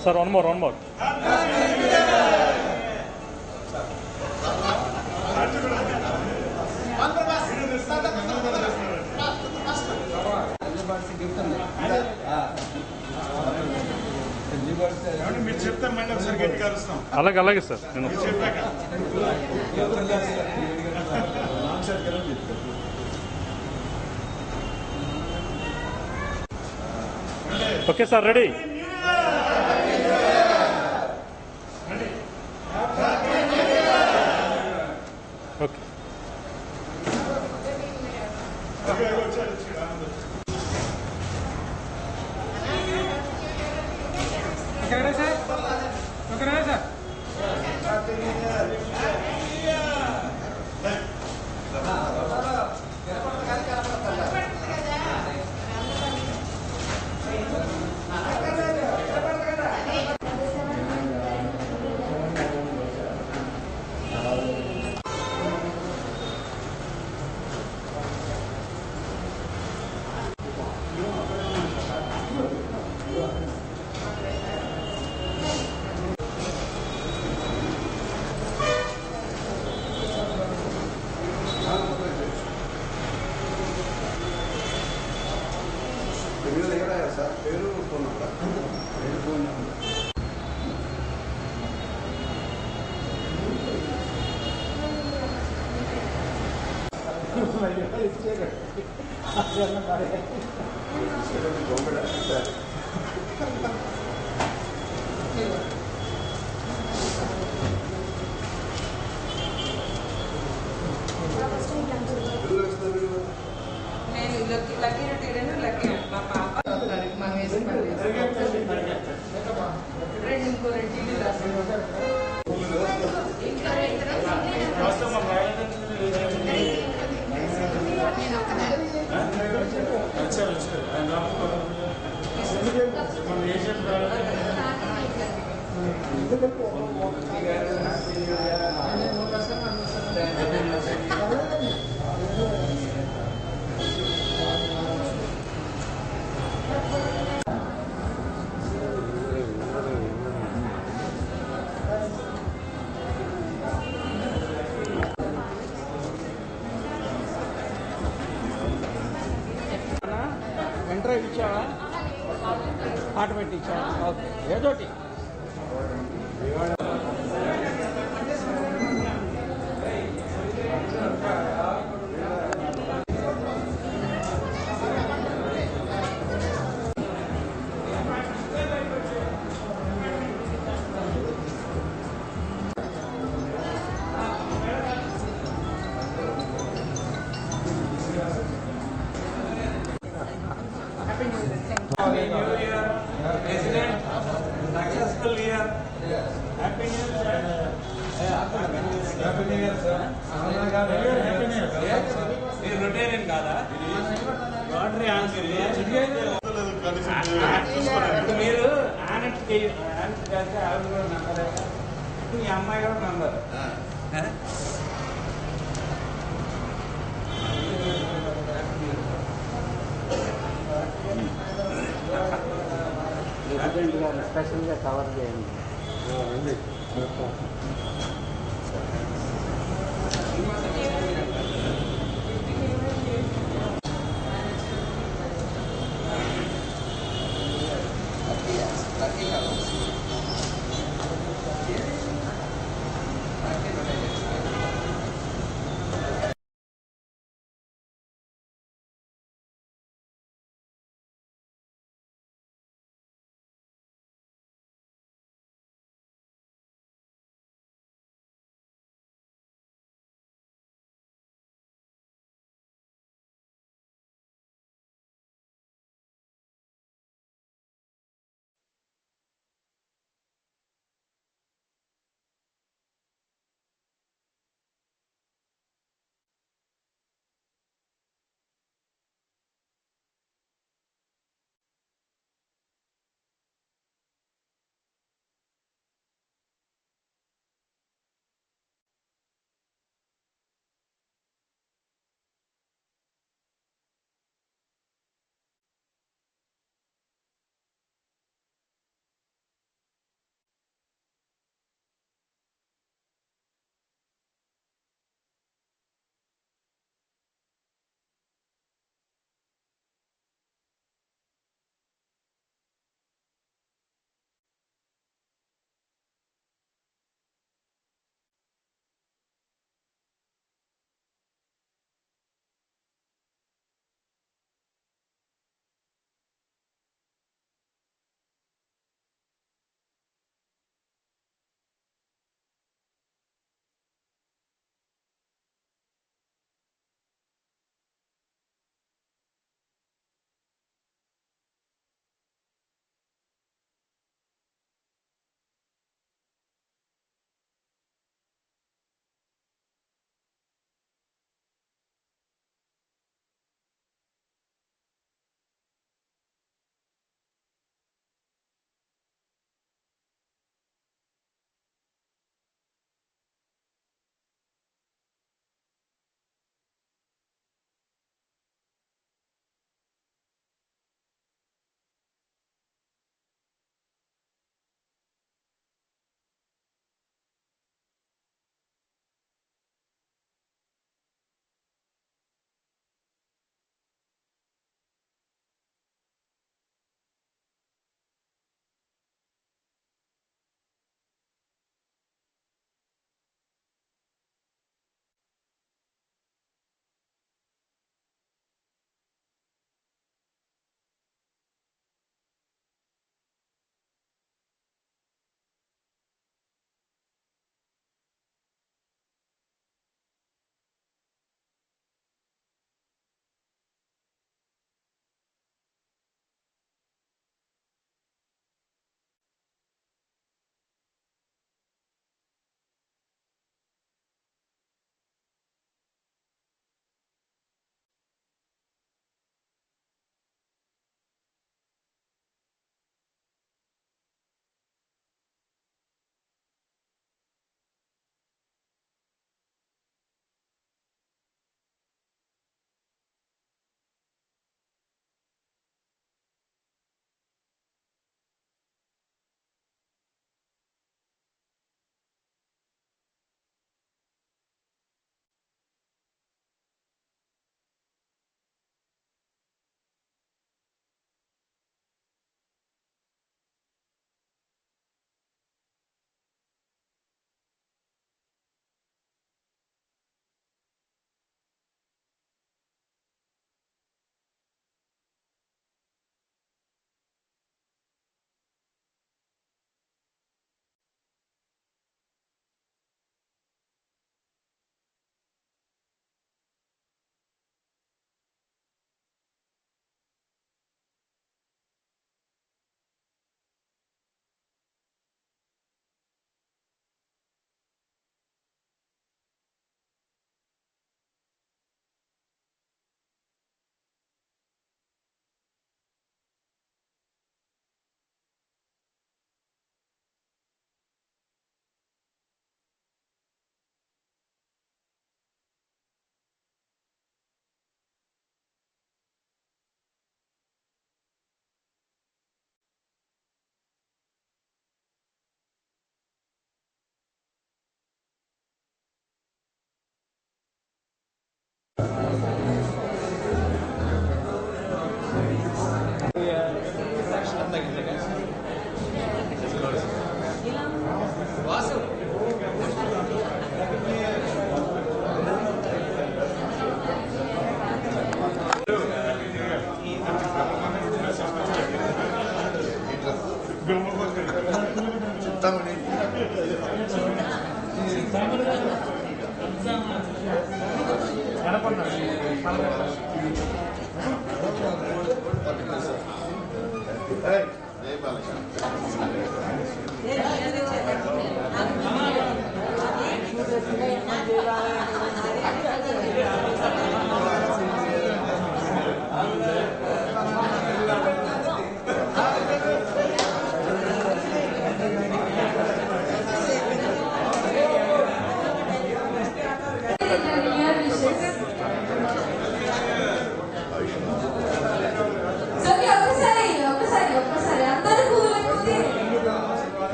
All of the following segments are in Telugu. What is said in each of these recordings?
Sir, one more, one more. మీరు చెప్తాను మళ్ళీ ఒకసారి గట్టిగా అరుస్తాం. అలాగే అలాగే సార్ నేను ఓకే సార్ రెడీ ఓకే ఓకేనా సార్ ఓకేనా సార్ పేరు ఫోన్ నెంబర్ నేను లక్కీ రిటైర్ లక్కీ మా పాప ఇంకో రెండు టీవీ డ్రైవ్ ఇచ్చావా ఆటోమేటిక్ ఇచ్చావా ఓకే ఏదోటి Happy New Year, President. Successful year. Happy New Year. Happy New Year, sir. Happy New Year. మీరు రొటేరియన్ కాదా? లాటరీ ఆన్సర్ మీరు ఆనెట్ చేస్తే ఆవిడ కూడా నంబర్ మీ అమ్మాయి కూడా నంబర్ స్పెషల్గా కవర్ చేయండి.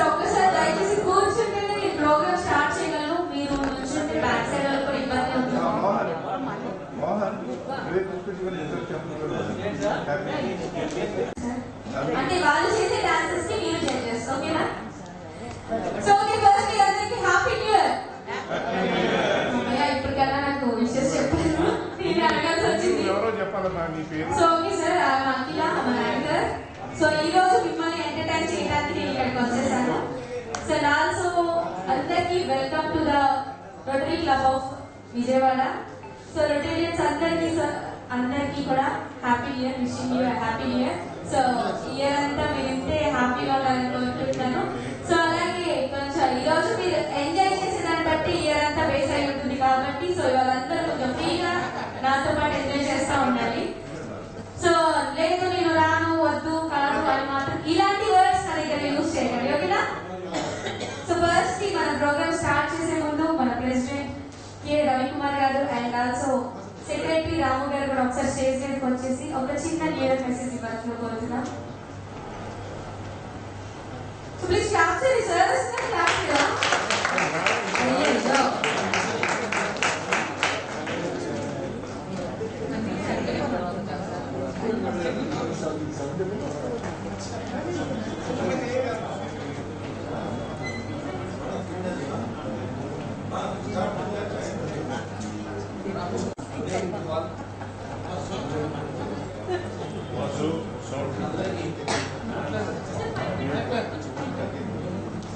ఒక్కసారి దయచేసి కూర్చుంటేనే నేను ప్రోగ్రామ్ స్టార్ట్ చేయగలను. మీరు నుంచుంటే బ్యాక్ సైడ్ వాళ్ళు కూడా ఇబ్బంది ఉంటుంది. అంటే వాళ్ళు చేసే డాన్సెస్ కి మీరు జడ్జెస్, ఓకేనా? సో ఓకే, ఫస్ట్ మీ అందరికి హ్యాపీ న్యూ ఇయర్. ఇప్పటికల్లా నాకు విషెస్ చెప్పారు, నేను అడగాల్సి వచ్చింది. సో ఓకే సార్, అఖిల మన యాంకర్. సో ఈ రోజు మిమ్మల్ని ఎంటర్టైన్ చేయడానికి నేను ఇక్కడికి వచ్చేసాను. సార్ ఆల్సో అందరికి welcome to the rotary club of Vijayawada. So Rotarians అందరికి కూడా happy year, wishing you happy year. So year అంతా మీరు ఇంతే హ్యాపీగా ఉండాలని కోరుకుంటున్నాను. సో అలాగే కొంచెం ఈ రోజు మీరు ఎంజాయ్ చేసే దాన్ని బట్టి ఇయర్ అంతా బేస్ అయి ఉంటుంది కాబట్టి సో వాళ్ళందరూ కొంచెం ఫ్రీగా నాతో పాటు ఎంజాయ్ చేస్తూ ఉండాలి. సో లేదు నేను రాను, వద్దు, కాను అని మాత్రం ఇలాంటి వర్డ్స్ నా దగ్గర యూజ్ చేయండి, ఓకేనా? సో ఫస్ట్ మన ప్రోగ్రామ్ స్టార్ట్ చేసే ముందు మన ప్రెసిడెంట్ కె రవికుమార్ గారు అండ్ ఆల్సో సెక్రటరీ రాము గారు కూడా ఒకసారి స్టేజ్ మీదకి వచ్చేసి ఒక చిన్న న్యూయర్ మెసేజ్ ఇవ్వాల్సిన కోరుతున్నాం. సో ప్లీజ్ క్లాప్ చేయండి సార్, క్లాప్ చేయరా?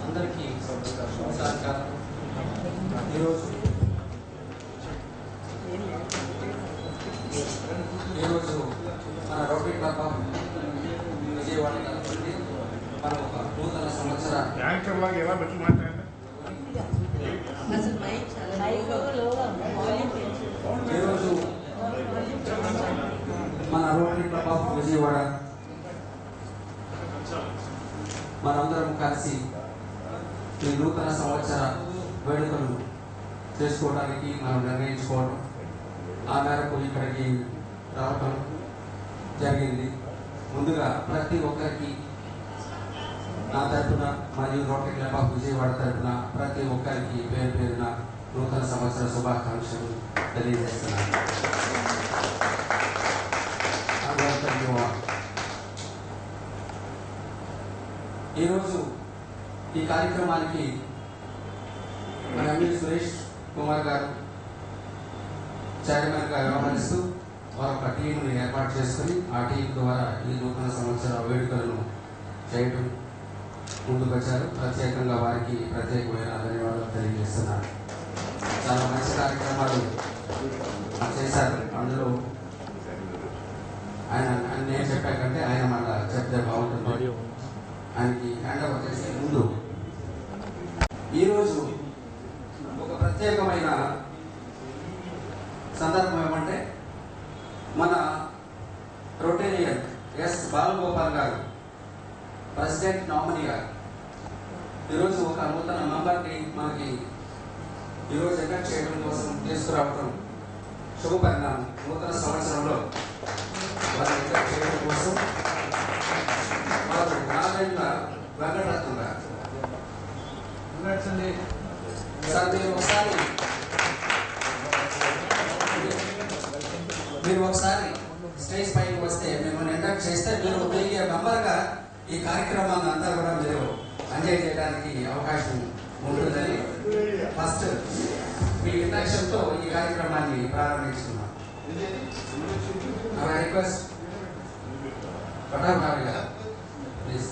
అందరికీ ఈరోజు మన రోటరీ క్లబ్ ఆఫ్ విజయవాడ నుండి మనం ఒక నూతన సంవత్సర యాంకర్ లాగా ఎలా పెట్టి మాట్లాడండి. ఈరోజు మన రోటరీ క్లబ్ ఆఫ్ విజయవాడ మనందరం కలిసి ఈ నూతన సంవత్సర వేడుకలు చేసుకోవడానికి మనం నిర్ణయించుకోవడం, ఆ మేరకు ఇక్కడికి రావడం జరిగింది. ముందుగా ప్రతి ఒక్కరికి నా తరఫున మరియు రోటరీ క్లబ్ ఆఫ్ విజయవాడ తరఫున ప్రతి ఒక్కరికి పేరు పేరున నూతన సంవత్సర శుభాకాంక్షలు తెలియజేస్తున్నాను. ఈరోజు ఈ కార్యక్రమానికి మన ఎంపీ సురేష్ కుమార్ గారు చైర్మన్ గా వ్యవహరిస్తూ వారొక టీంని ఏర్పాటు చేసుకుని ఆ టీం ద్వారా ఈ నూతన సంవత్సర వేడుకలను చేయటం ముందుకొచ్చారు. ప్రత్యేకంగా వారికి ప్రత్యేకమైన ధన్యవాదాలు తెలియజేస్తున్నాను. చాలా మంచి కార్యక్రమాలు చేశారు. అందులో ఆయన నేను చెప్పాకంటే ఆయన మళ్ళా చెప్తే బాగుంటుంది. ఆయనకి హ్యాండ్ ఓవర్ చేసే ముందు ఈరోజు ఒక ప్రత్యేకమైన సందర్భం ఏమంటే మన రొటేరియన్ ఎస్ బాలగోపాల్ గారు ప్రెసిడెంట్ నామినీ గారు ఈరోజు ఒక నూతన మెంబర్ని మనకి ఈరోజు ఎలక్ట్ చేయడం కోసం తీసుకురావడం శుభపరిణామం. నూతన సంవత్సరంలో వారిని ఎలక్ట్ చేయడం కోసం వారు నారాయణ వెంకటరత్నం గారు సార్ మీరు ఒకసారి ఈ కార్యక్రమాన్ని అంతా కూడా మీరు ఎంజాయ్ చేయడానికి అవకాశం ఉంటుందని ఫస్ట్ మీ ఇంట్రక్షన్తో ఈ కార్యక్రమాన్ని ప్రారంభించుకున్నాం. రిక్వెస్ట్ పటాభావి గారు please.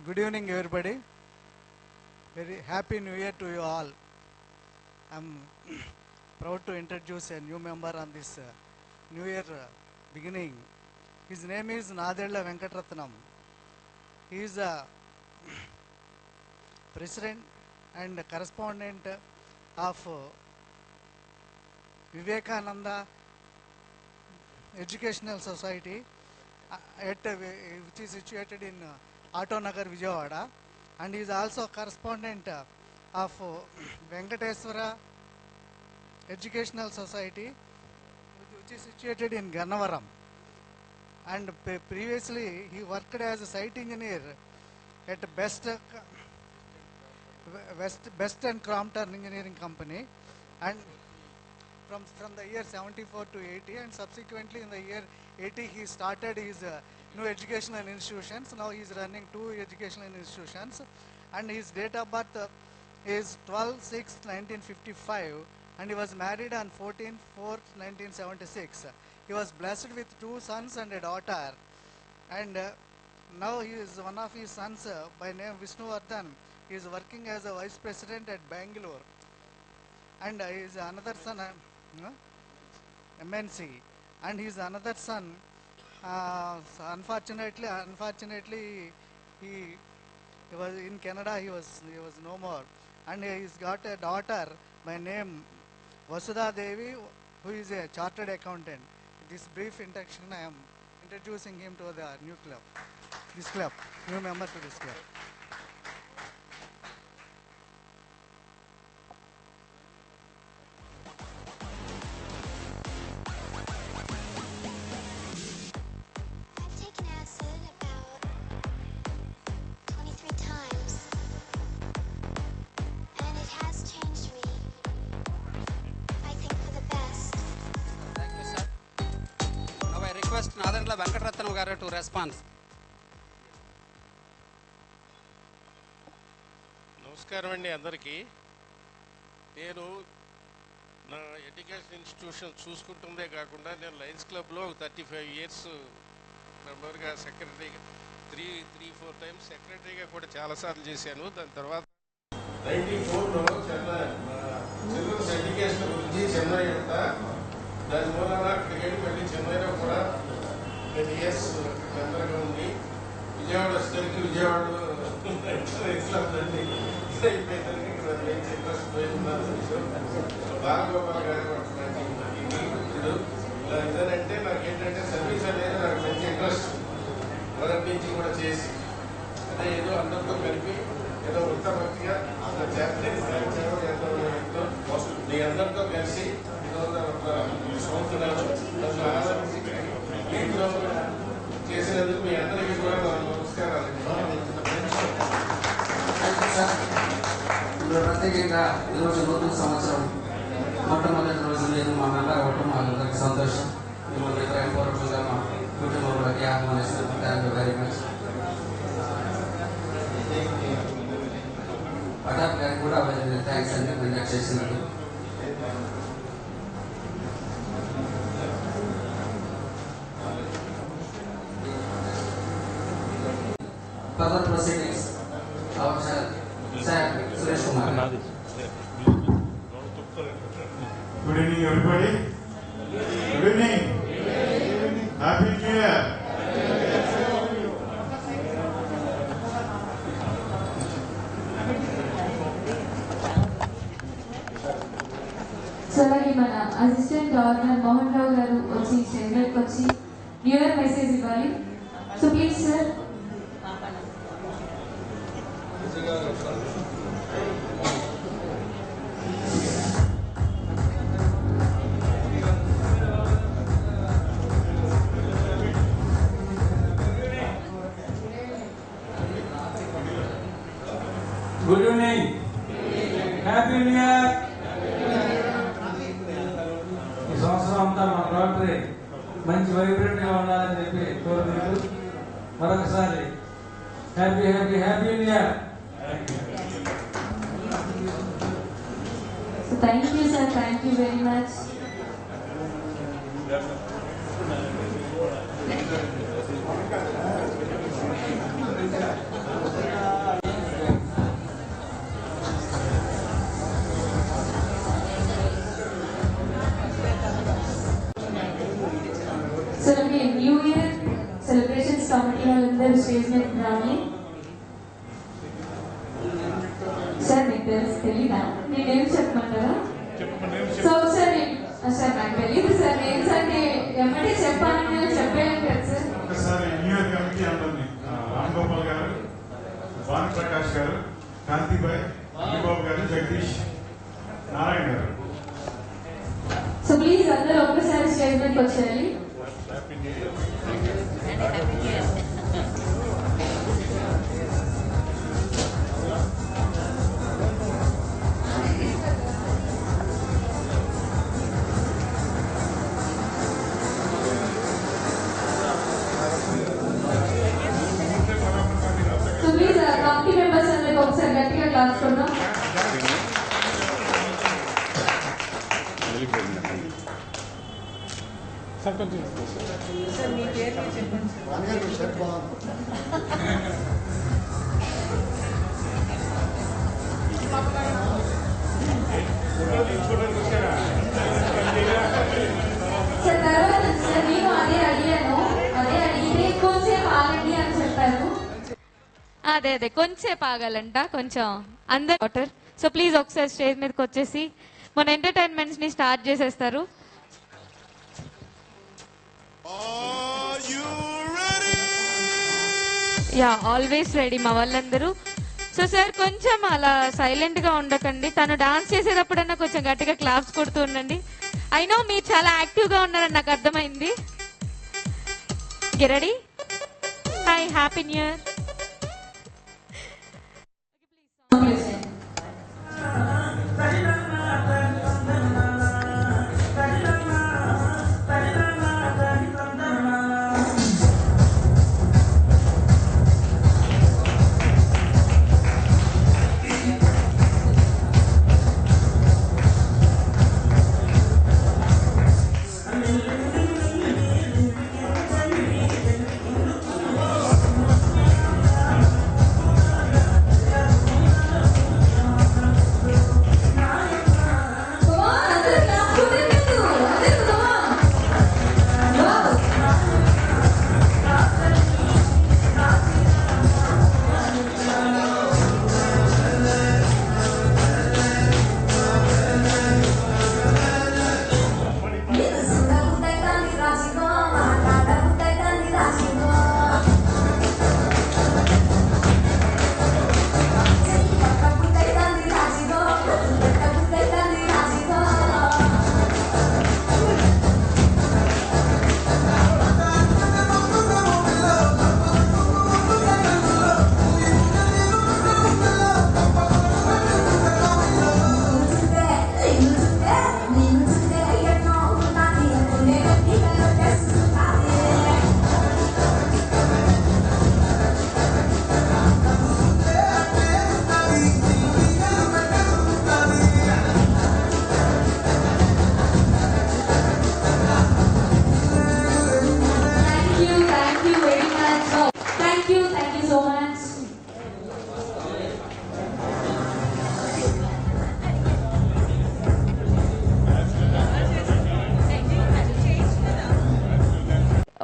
Good evening, everybody. Very happy New Year to you all. I'm proud to introduce a new member on this New Year beginning. His name is Nadella Venkatratnam. He is a president and correspondent of Vivekananda Educational Society, which is situated in Auto Nagar, Vijayawada, and he is also correspondent of Venkateswara Educational Society, which is situated in Gannavaram. And previously he worked as a site engineer at Best and Crompton Engineering Company, and from the year 74 to 80, and subsequently in the year 80 he started his new educational institutions. Now he is running 2 educational institutions, and his date of birth is 12/6/1955, and he was married on 14/4/1976. He was blessed with 2 sons and a daughter, and now he is one of his sons by name Vishnuvardhan. He is working as a vice president at Bangalore, and he is another son, MNC, and he is another son. Unfortunately, he was in Canada. He was no more, and he's got a daughter by name Vasudha Devi, who is a chartered accountant. This brief introduction, I am introducing him to the new member to this club. I've taken acid about 23 times, and it has changed me, I think, for the best. Thank you, sir. Now I request Nadella Venkatratnam garu to respond. నమస్కారం అండి అందరికీ. నేను నా ఎడ్యుకేషన్ ఇన్స్టిట్యూషన్ చూసుకుంటుందే కాకుండా నేను లయన్స్ క్లబ్లో 35 years మెంబర్గా, సెక్రటరీగా 3-4 times సెక్రటరీగా కూడా చాలాసార్లు చేశాను. దాని తర్వాత 94లో చిల్డ్రన్స్ ఎడ్యుకేషన్ గురించి చెన్నై అంతా దాని మూలన అక్కడికి వెళ్ళి మళ్ళీ చెన్నైలో కూడా 10 years మెంబర్గా ఉండి విజయవాడ వచ్చేసరికి విజయవాడలో ఇంట్రెస్ట్ పోయిందని బాలగోపాల్ గారు ఇప్పుడు ఇదేంటే నాకేంటంటే సర్వీస్ అనేది నాకు మంచి ఇంట్రెస్ట్ మొదటి నుంచి కూడా చేసి అదే ఏదో అందరితో కలిపి ఏదో వృత్తభక్తిగా మీ అందరితో కలిసి సంవత్సరాలు నన్ను ఆదరించి వీటిలో చేసినందుకు మీ అందరికీ కూడా నమస్కారాలు. ఇప్పుడు ప్రత్యేకంగా ఈరోజు నూతన సంవత్సరం మొట్టమొదటి రోజు నేను మా మెంబర్ అవ్వటం మాకందరికి సంతోషం. మిమ్మల్ని ప్రేమపూర్వకంగా మా కుటుంబంలోకి ఆహ్వానిస్తున్నాను. Thank you very much. పటాప్ గారికి కూడా థ్యాంక్స్ అండి కండక్ట్ చేసినందుకు. Further proceedings, our sir, Suresh Kumar. నాది. Good evening, everybody. Good evening. Happy New Year. So అలాగే మన అసిస్టెంట్ గవర్నర్ మోహన్ రావు గారు వచ్చి స్టేజ్కి వచ్చి న్యూ ఇయర్ మెసేజ్ ఇవ్వాలి. So please sir. Happy new year. ఈ సంవత్సరం అంతా మన రోటరీ మంచి వైబ్రెంట్ గా ఉండాలని చెప్పి కోరుకుంటూ మరొకసారి happy happy happy new year. So thank you, sir. Thank you very much. So okay, New Year celebrations committee వాళ్ళందరూ స్టేజ్ మీద రావాలి. సార్ మీకు తెలీదా? నేనేం చెప్పమంటారా? సో సార్ సార్ నాకు తెలీదు సార్. నేను సార్ ఎమ్మటే చెప్పాలని నేను చెప్పాను కదా సార్. ఒకసారి న్యూ ఇయర్ కమిటీ అందరినీ రామ్ గోపాల్ గారు, భాను ప్రకాష్ గారు, కాంతిబాయ్, బాబు గారు, జగదీష్, నారాయణ గారు. సో ప్లీజ్ అందరూ ఒక్కసారి స్టేజ్ మీదకి వచ్చేయాలి. సో ప్లీజ్ కమిటీ మెంబర్స్ అందరికి ఒకసారి గట్టిగా క్లాస్ కొడదాం. సార్ తర్వాత సార్ నేను అదే అడిగాను. అదే అడిగితే కొంచెం ఆగండి అని చెప్పారు. అదే కొంచెంసేపు ఆగాలంట కొంచెం అందరు వాటర్. సో ప్లీజ్ ఒకసారి స్టేజ్ మీదకి వచ్చేసి మన ఎంటర్టైన్మెంట్స్ ని స్టార్ట్ చేసేస్తారు. యా ఆల్వేస్ రెడీ మా వాళ్ళందరూ. సో సార్ కొంచెం అలా సైలెంట్ గా ఉండకండి. తను డాన్స్ చేసేటప్పుడన్నా కొంచెం గట్టిగా క్లాప్స్ కొడుతూ ఉండండి. ఐ నో మీరు చాలా యాక్టివ్ గా ఉన్నారని నాకు అర్థమైంది. Ready? Hi, happy new year.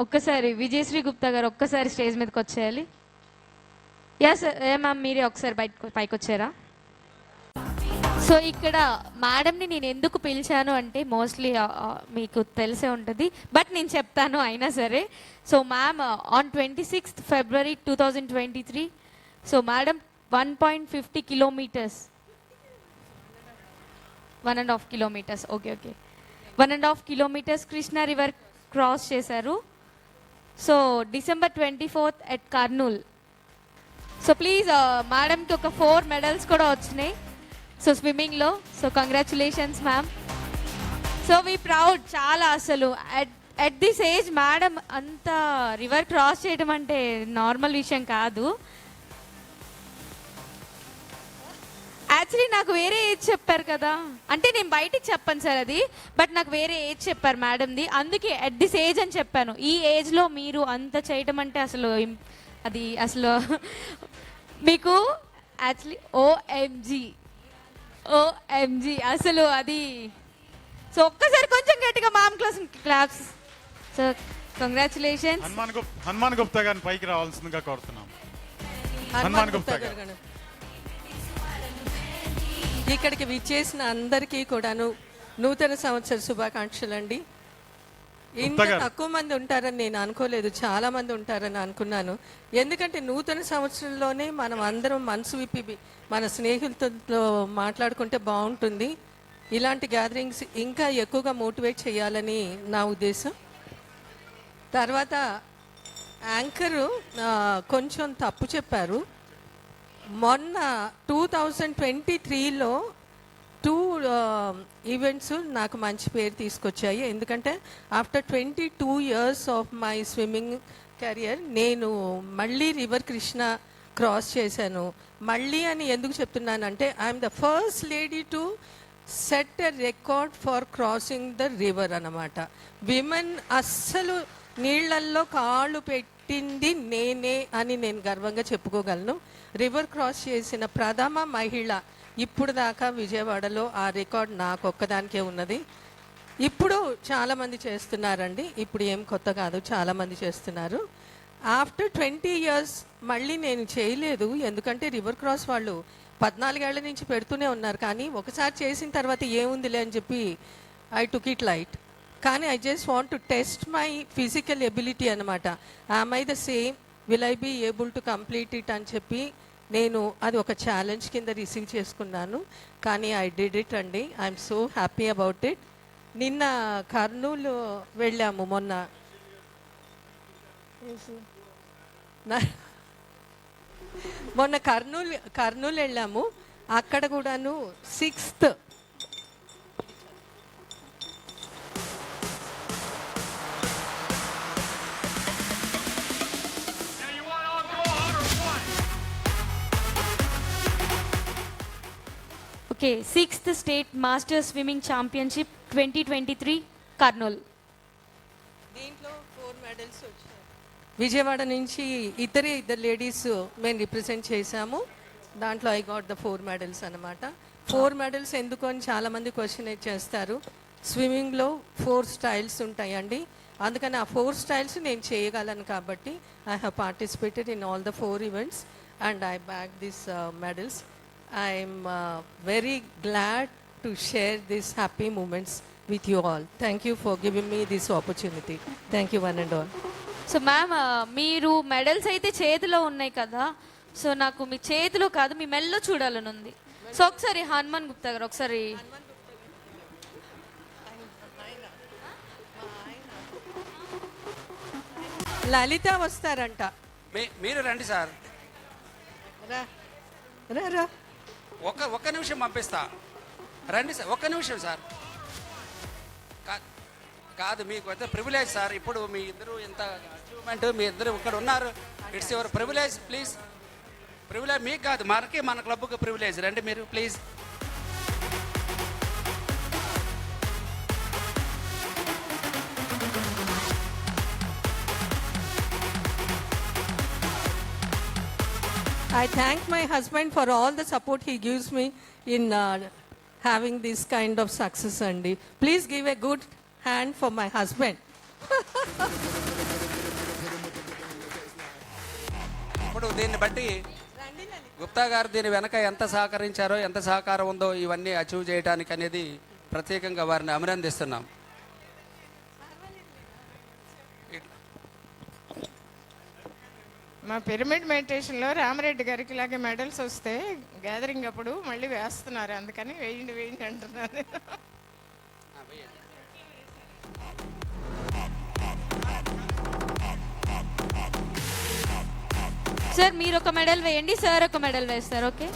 ఒక్కసారి విజయశ్రీ గుప్తా గారు ఒక్కసారి స్టేజ్ మీదకి వచ్చేయాలి. ఎస్ మ్యామ్, మీరే ఒకసారి పైకి వచ్చారా? సో ఇక్కడ మేడంని నేను ఎందుకు పిలిచాను అంటే మోస్ట్లీ మీకు తెలిసే ఉంటుంది, బట్ నేను చెప్తాను అయినా సరే. So ma'am on 26th February 2023, so madam 1.50 kilometers, 1.5 kilometers, okay 1.5 kilometers Krishna river cross చేశారు. So December 24th at Kurnool. So please మేడంకి ఒక 4 medals కూడా వచ్చినాయి. సో స్విమ్మింగ్లో. So congratulations ma'am. So we proud చాలా. అసలు అట్ దిస్ ఏజ్ మేడం అంత రివర్ క్రాస్ చేయడం అంటే నార్మల్ విషయం కాదు. యాక్చువల్లీ నాకు వేరే ఏజ్ చెప్పారు కదా, అంటే నేను బయటికి చెప్పాను సార్ అది, బట్ నాకు వేరే ఏజ్ చెప్పారు మేడంది, అందుకే అట్ దిస్ ఏజ్ అని చెప్పాను. ఈ ఏజ్లో మీరు అంత చేయటం అంటే అసలు అది అసలు మీకు యాక్చువల్లీ ఓఎంజీ అసలు అది. సో ఒక్కసారి కొంచెం గట్టిగా ma'am claps. So congratulations. Hanuman Gupta గారిని పైకి రావాల్సిందిగా కోరుతున్నాం. హనుమాన్ గుప్తా గారు ఇక్కడికి విచ్చేసిన అందరికీ కూడాను నూతన సంవత్సర శుభాకాంక్షలు అండి. ఇంత తక్కువ మంది ఉంటారని నేను అనుకోలేదు, చాలా మంది ఉంటారని అనుకున్నాను. ఎందుకంటే నూతన సంవత్సరంలోనే మనం అందరం మనసు విప్పి మన స్నేహితులతో మాట్లాడుకుంటే బాగుంటుంది. ఇలాంటి గ్యాదరింగ్స్ ఇంకా ఎక్కువగా మోటివేట్ చేయాలని నా ఉద్దేశం. తర్వాత యాంకరు కొంచెం తప్పు చెప్పారు. మొన్న 2023లో 2 ఈవెంట్స్ నాకు మంచి పేరు తీసుకొచ్చాయి. ఎందుకంటే after 22 years of my swimming career నేను మళ్ళీ రివర్ కృష్ణ క్రాస్ చేశాను. మళ్ళీ అని ఎందుకు చెప్తున్నానంటే I'm the first lady to set a record for crossing the river అన్నమాట. విమెన్ అస్సలు నీళ్లల్లో కాళ్ళు పెట్టింది నేనే అని నేను గర్వంగా చెప్పుకోగలను. రివర్ క్రాస్ చేసిన ప్రథమ మహిళ ఇప్పుడు దాకా విజయవాడలో. ఆ రికార్డ్ నాకు ఒక్కదానికే ఉన్నది. ఇప్పుడు చాలామంది చేస్తున్నారండి, ఇప్పుడు ఏం కొత్త కాదు, చాలామంది చేస్తున్నారు. ఆఫ్టర్ 20 years మళ్ళీ నేను చేయలేదు, ఎందుకంటే రివర్ క్రాస్ వాళ్ళు 14 ఏళ్ల నుంచి పెడుతూనే ఉన్నారు. కానీ ఒకసారి చేసిన తర్వాత ఏముందిలే అని చెప్పి ఐ టుక్ ఇట్ లైట్. కానీ I just want to test my physical ability అనమాట. I the same, will I be able to complete it అని చెప్పి నేను అది ఒక ఛాలెంజ్ కింద రిసీవ్ చేసుకున్నాను. కానీ ఐ డిడ్ ఇట్ అండి. I'm so happy about it. నిన్న కర్నూలు వెళ్ళాము, మొన్న కర్నూలు వెళ్ళాము. అక్కడ కూడాను 6th okay 6th state master swimming championship 2023 Kurnool. దీంట్లో 4 మెడల్స్ వచ్చాయి. విజయవాడ నుంచి ఇద్దరు లేడీస్ మేము రిప్రజెంట్ చేశాము. దాంట్లో ఐ గాట్ ద 4 మెడల్స్ అనమాట. 4 మెడల్స్ ఎందుకు అని చాలామంది క్వశ్చన్ చేస్తారు. స్విమ్మింగ్లో 4 స్టైల్స్ ఉంటాయండి, అందుకని ఆ 4 స్టైల్స్ నేను చేయగలను కాబట్టి I have participated in all the 4 events and I back this medals. I'm very glad to share this happy moments with you all. Thank you for giving me this opportunity. Thank you one and all. So ma'am మీరు మెడల్స్ అయితే చేతిలో ఉన్నాయి కదా, సో నాకు మీ చేతిలో కాదు మీ మెల్లో చూడాలని ఉంది. సో ఒకసారి హనుమాన్ గుప్తా గారు ఒకసారి. లలిత వస్తారంట. మీరు రండి సార్. రా ఒక్క నిమిషం పంపిస్తా. రండి సార్, ఒక్క నిమిషం సార్. కాదు, మీకు అయితే ప్రివిలేజ్ సార్. ఇప్పుడు మీ ఇద్దరు ఇంత అచీవ్మెంట్, మీ ఇద్దరు ఇక్కడ ఉన్నారు. It's your privilege. Please, privilege మీకు కాదు, మనకి మన క్లబ్కి ప్రివిలేజ్. రండి మీరు please. I thank my husband for all the support he gives me in having this kind of success. Andy, please give a good hand for my husband. ఇప్పుడు దీన్ని బట్టి గుప్తా గారు దీని వెనక ఎంత సహకరించారో, ఎంత సహకారం ఉందో ఇవన్నీ అచీవ్ చేయడానికి అనేది ప్రత్యేకంగా వారిని అభినందిస్తున్నాం. మా పిరమిడ్ మెడిటేషన్లో రామరెడ్డి గారికి ఇలాగే మెడల్స్ వస్తే గ్యాదరింగ్ అప్పుడు మళ్ళీ వేస్తున్నారు, అందుకని వేయండి అంటున్నారు. సార్ మీరు ఒక మెడల్ వేయండి, సార్ ఒక మెడల్ వేస్తారు. ఓకే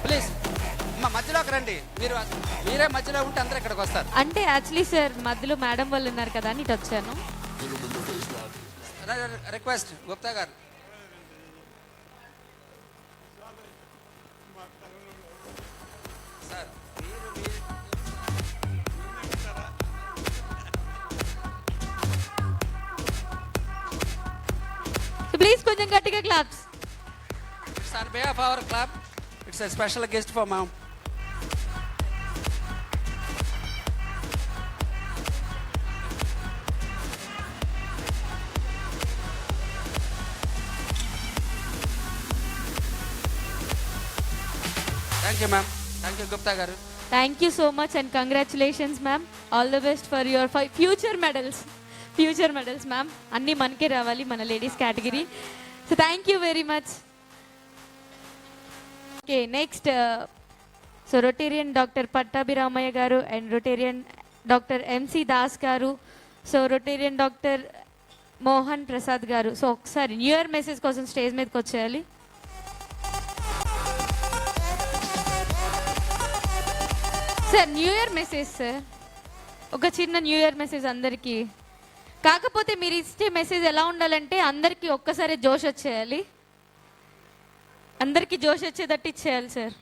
ప్లీజ్ మా మధ్యలోకి రండి. మీరే మధ్యలో ఉంటే అందరూ ఇక్కడికి వస్తారు. అంటే యాక్చువల్లీ సార్ మధ్యలో మేడం వాళ్ళు ఉన్నారు కదా అని ఇటు వచ్చాను. రిక్వెస్ట్ గుప్తా గారు. సార్ ప్లీజ్ కొంచెం గట్టిగా claps. It's on behalf our club. It's a special gift for ma'am. Thank you ma'am. Thank you Gupta garu. Thank you so much and congratulations ma'am. All the best for your future medals ma'am. అన్నీ మనకే రావాలి, మన ladies category. So thank you very much. Okay, next so rotarian doctor Pattabhiramayya garu and rotarian doctor MC Das garu, so rotarian doctor Mohan Prasad garu. So ఒకసారి న్యూ ఇయర్ మెసేజ్ కోసం స్టేజ్ మీదకి వచ్చేయాలి. Sir new year message sir, ఒక చిన్న న్యూ ఇయర్ మెసేజ్ అందరికీ. కాకపోతే మీరు ఇచ్చే మెసేజ్ ఎలా ఉండాలంటే అందరికీ ఒక్కసారి జోష్ వచ్చేయాలి, అందరికీ జోష్ వచ్చేటట్టు ఇచ్చేయాలి సార్.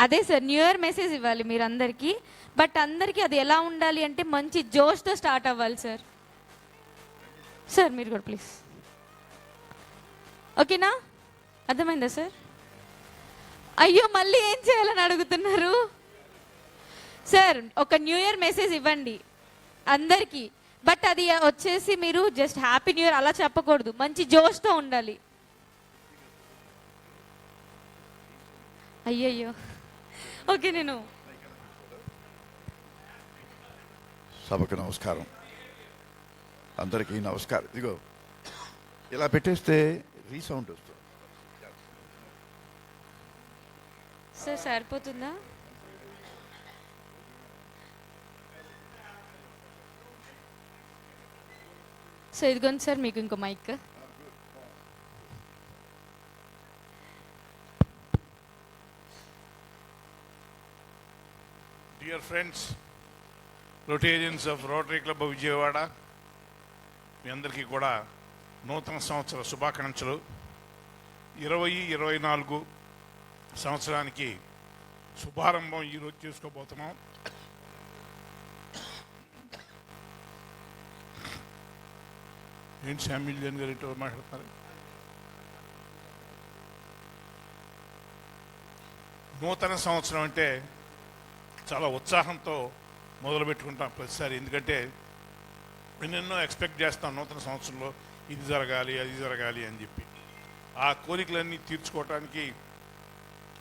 అదే సార్ న్యూ ఇయర్ మెసేజ్ ఇవ్వాలి మీరు అందరికీ. బట్ అందరికీ అది ఎలా ఉండాలి అంటే మంచి జోష్తో స్టార్ట్ అవ్వాలి సార్. సార్ మీరు కూడా ప్లీజ్. ఓకేనా, అర్థమైందా సార్? అయ్యో మళ్ళీ ఏం చేయాలని అడుగుతున్నారు సార్. ఒక న్యూ ఇయర్ మెసేజ్ ఇవ్వండి అందరికీ. బట్ అది వచ్చేసి మీరు జస్ట్ హ్యాపీ న్యూ ఇయర్ అలా చెప్పకూడదు, మంచి జోష్తో ఉండాలి. అయ్యయ్యో ఓకే. నేను సభకు నమస్కారం, అందరికీ నమస్కారం. ఇదిగో ఇలా పెట్టేస్తే రీసౌండ్ వస్తుంది సార్, సరిపోతుందా? సో ఇదిగోండి సార్ మీకు ఇంకో mic. Dear friends, Rotarians of Rotary Club of Vijayawada, మీ అందరికీ కూడా నూతన సంవత్సర శుభాకాంక్షలు. 2024 సంవత్సరానికి శుభారంభం ఈరోజు చేసుకోబోతున్నాం. ఏంటి శామ్యూలియన్ గారు ఇటు మాట్లాడుతున్నారు? నూతన సంవత్సరం అంటే చాలా ఉత్సాహంతో మొదలు పెట్టుకుంటాం ప్రతిసారి. ఎందుకంటే ఎన్నెన్నో ఎక్స్పెక్ట్ చేస్తాం నూతన సంవత్సరంలో ఇది జరగాలి అది జరగాలి అని చెప్పి. ఆ కోరికలన్నీ తీర్చుకోవటానికి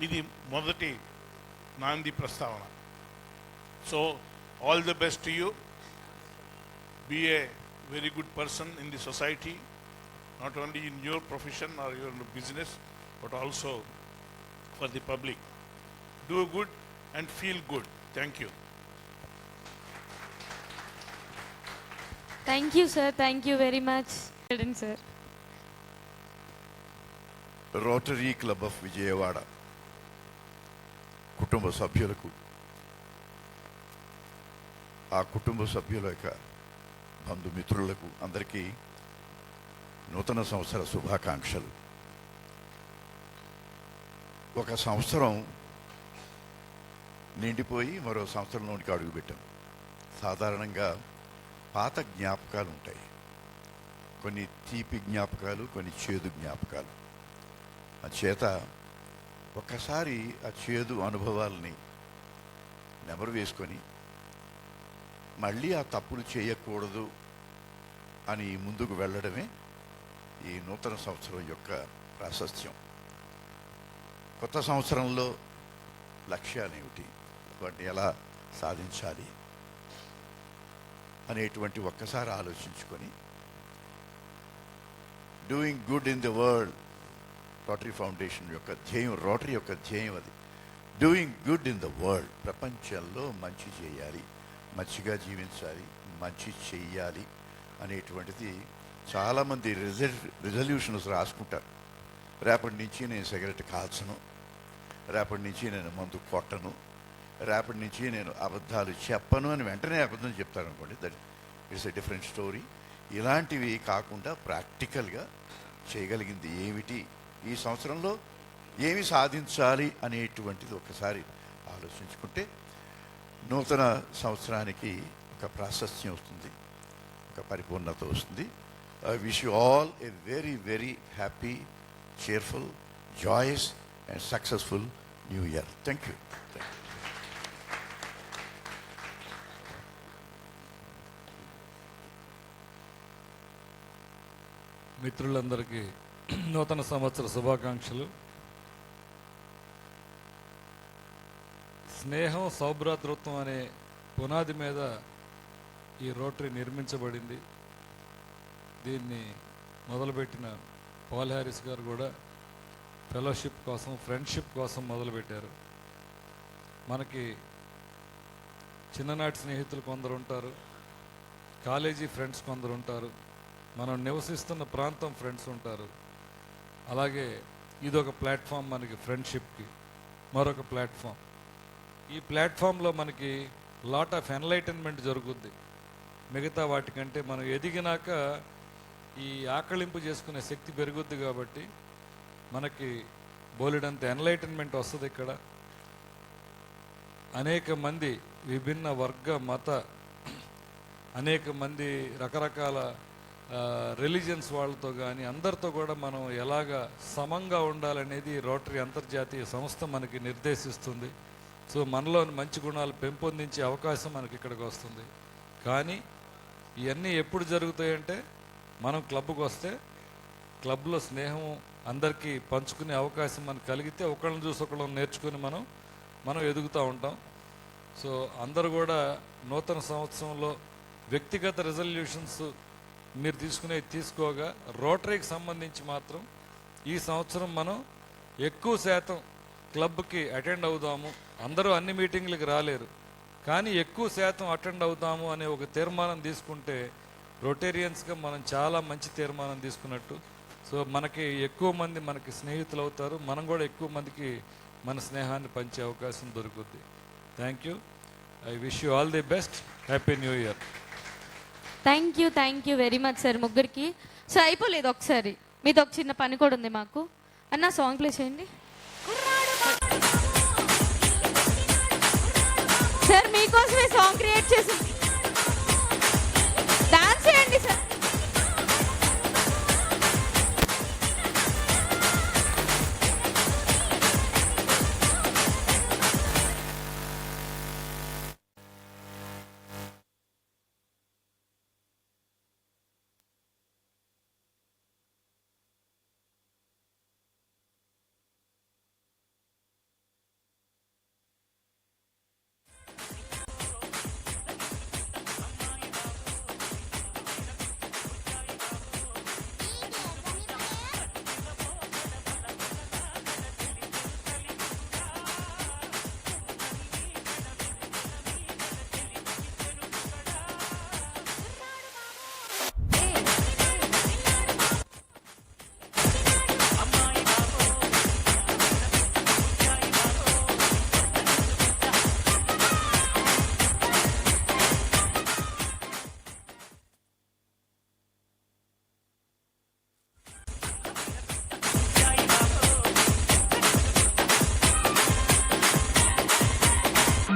ఇది మొదటి నాంది ప్రస్తావన. So all the best to you. Be a very good person in the society, not only in your profession or your business but also for the public. Do good and feel good. Thank you. Thank you sir, thank you very much sir. Rotary club of Vijayawada కుటుంబ సభ్యులకు, ఆ కుటుంబ సభ్యుల యొక్క బంధుమిత్రులకు అందరికీ నూతన సంవత్సర శుభాకాంక్షలు. ఒక సంవత్సరం నిండిపోయి మరో సంవత్సరంలోనికి అడుగుపెట్టాం. సాధారణంగా పాత జ్ఞాపకాలు ఉంటాయి, కొన్ని తీపి జ్ఞాపకాలు, కొన్ని చేదు జ్ఞాపకాలు. ఆ చేత ఒక్కసారి ఆ చేదు అనుభవాల్ని నెమరు వేసుకొని మళ్ళీ ఆ తప్పులు చేయకూడదు అని ముందుకు వెళ్ళడమే ఈ నూతన సంవత్సరం యొక్క ప్రాశస్త్యం. కొత్త సంవత్సరంలో లక్ష్యాలు ఏమిటి, వాటిని ఎలా సాధించాలి అనేటువంటి ఒక్కసారి ఆలోచించుకొని doing good in the world, rotary foundation యొక్క ధ్యేయం, రోటరీ యొక్క ధ్యేయం అది. Doing good in the world, ప్రపంచంలో మంచి చేయాలి, మంచిగా జీవించాలి, మంచి చెయ్యాలి అనేటువంటిది చాలామంది రిజల్యూషన్స్ రాసుకుంటారు. రేపటి నుంచి నేను సిగరెట్ కాల్చను, రేపటి నుంచి నేను మందు కొట్టను, రేపటి నుంచి నేను అబద్ధాలు చెప్పను అని వెంటనే అబద్ధం చెప్తారు అనుకోండి, that it's a different story. ఇలాంటివి కాకుండా ప్రాక్టికల్గా చేయగలిగింది ఏమిటి, ఈ సంవత్సరంలో ఏమి సాధించాలి అనేటువంటిది ఒకసారి ఆలోచించుకుంటే నూతన సంవత్సరానికి ఒక ప్రాశస్త్యం వస్తుంది, ఒక పరిపూర్ణత వస్తుంది. I wish you all a very very happy, cheerful, joyous and successful new year. Thank you. మిత్రులందరికీ నూతన సంవత్సర శుభాకాంక్షలు. స్నేహం, సౌభ్రాతృత్వం అనే పునాది మీద ఈ రోటరీ నిర్మించబడింది. దీన్ని మొదలుపెట్టిన పాల్ హ్యారిస్ గారు కూడా ఫెలోషిప్ కోసం, ఫ్రెండ్షిప్ కోసం మొదలుపెట్టారు. మనకి చిన్ననాటి స్నేహితులు కొందరు ఉంటారు, కాలేజీ ఫ్రెండ్స్ కొందరు ఉంటారు, మనం నివసిస్తున్న ప్రాంతం ఫ్రెండ్స్ ఉంటారు. అలాగే ఇదొక ప్లాట్ఫామ్ మనకి ఫ్రెండ్షిప్కి, మరొక ప్లాట్ఫామ్. ఈ ప్లాట్ఫామ్లో మనకి లాట్ ఆఫ్ ఎన్లైటన్మెంట్ జరుగుద్ది. మిగతా వాటికంటే మనం ఎదిగినాక ఈ ఆకళింపు చేసుకునే శక్తి పెరుగుద్ది కాబట్టి మనకి బోలెడంత ఎన్లైటన్మెంట్ వస్తుంది. ఇక్కడ అనేక మంది విభిన్న వర్గ, మత, అనేక మంది రకరకాల రిలీజియన్స్ వాళ్ళతో కానీ అందరితో కూడా మనం ఎలాగా సమంగా ఉండాలనేది రోటరీ అంతర్జాతీయ సంస్థ మనకి నిర్దేశిస్తుంది. సో మనలోని మంచి గుణాలు పెంపొందించే అవకాశం మనకి ఇక్కడికి వస్తుంది. కానీ ఇవన్నీ ఎప్పుడు జరుగుతాయంటే మనం క్లబ్కి వస్తే, క్లబ్లో స్నేహం అందరికీ పంచుకునే అవకాశం మనకు కలిగితే, ఒకళ్ళని చూసి ఒకళ్ళని నేర్చుకుని మనం ఎదుగుతూ ఉంటాం. సో అందరూ కూడా నూతన సంవత్సరంలో వ్యక్తిగత రెజల్యూషన్స్ మీరు తీసుకోగా రోటరీకి సంబంధించి మాత్రం ఈ సంవత్సరం మనం ఎక్కువ శాతం క్లబ్కి అటెండ్ అవుదాము. అందరూ అన్ని మీటింగ్లకి రాలేరు, కానీ ఎక్కువ శాతం అటెండ్ అవుతాము అనే ఒక తీర్మానం తీసుకుంటే రొటేరియన్స్గా మనం చాలా మంచి తీర్మానం తీసుకున్నట్టు. సో మనకి ఎక్కువ మంది మనకి స్నేహితులు అవుతారు, మనం కూడా ఎక్కువ మందికి మన స్నేహాన్ని పంచే అవకాశం దొరుకుద్ది. Thank you. I wish you all the best. Happy new year. Thank you very much sir ముగ్గురికి. సో అయిపోలేదు, ఒకసారి మీతో ఒక చిన్న పని కూడా ఉంది మాకు. అన్న సాంగ్ ప్లే చేయండి సార్, మీకోసమే సాంగ్ క్రియేట్ చేసి డాన్స్ చేయండి sir.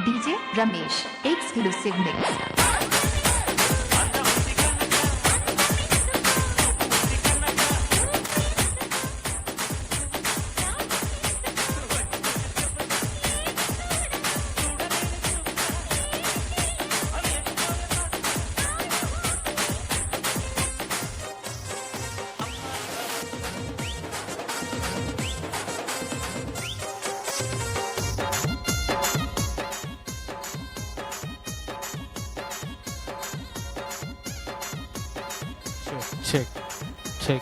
DJ Ramesh, exclusive mix. Check.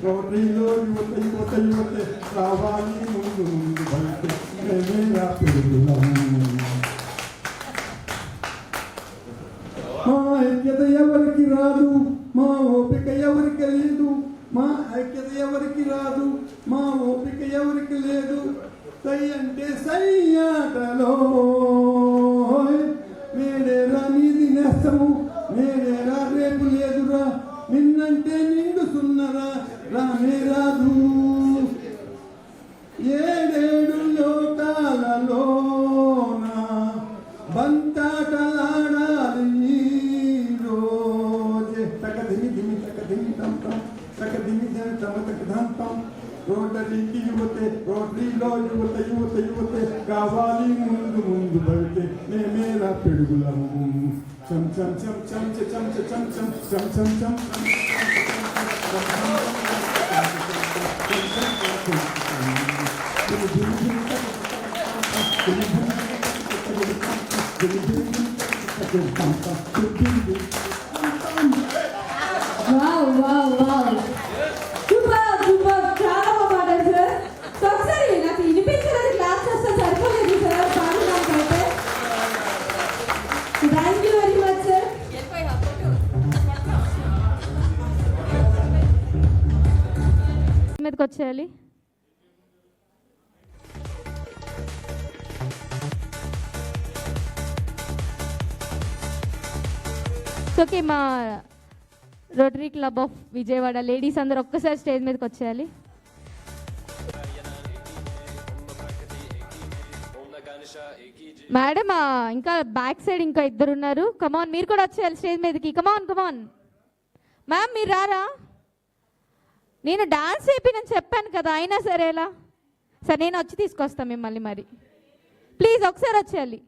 రోటరీలో యువత యువత యువత రావాలి ముందు ముందు బయట మేమేరా పిడుగులం. మా ఐక్యత ఎవరికి రాదు, మా ఓపిక ఎవరికి లేదు, మా ఐక్యత ఎవరికి రాదు, మా ఓపిక ఎవరికి లేదు. సై అంటే సై ఆటలో మేడేరా నీది నేస్తము, మేడేరా రేపు లేదురా, నిన్నంటే నిండు సున్నరా రానే రాదు. ఏడేడు లోకాలలోన బంతాటలాడాలి ఈ రోజే. తక దిమి దిమి తక దిమి తంతం, తక దిమి దిమి తమ తక దంతం. రోటరీకి యువతే, రోటరీలో యువత యువత యువతే కావాలి ముందు ముందు బయటే మేమేలా పిడుగులము. చం చం చం చం చం చం చం చం చం చం wow wow wow super super చాలా బాగుంది సార్. సో ఒకసారి నాకు వినిపించడానికి క్లాస్ చేస్తే సరిపోలేదు సార్ పాడడానికైతే. Thank you very much sir. మీదకి వచ్చేయాలి. ఓకే, మా rotary club of Vijayawada ladies అందరూ ఒక్కసారి స్టేజ్ మీదకి వచ్చేయాలి. మేడం ఇంకా బ్యాక్ సైడ్ ఇంకా ఇద్దరు ఉన్నారు. కమాన్, మీరు కూడా వచ్చేయాలి స్టేజ్ మీదకి. కమాన్ కమాన్. మ్యామ్ మీరు రారా? నేను డాన్స్ అయిపోయినని చెప్పాను కదా, అయినా సరేలా సరే నేను వచ్చి తీసుకొస్తాను మిమ్మల్ని. మరి ప్లీజ్ ఒకసారి వచ్చేయాలి.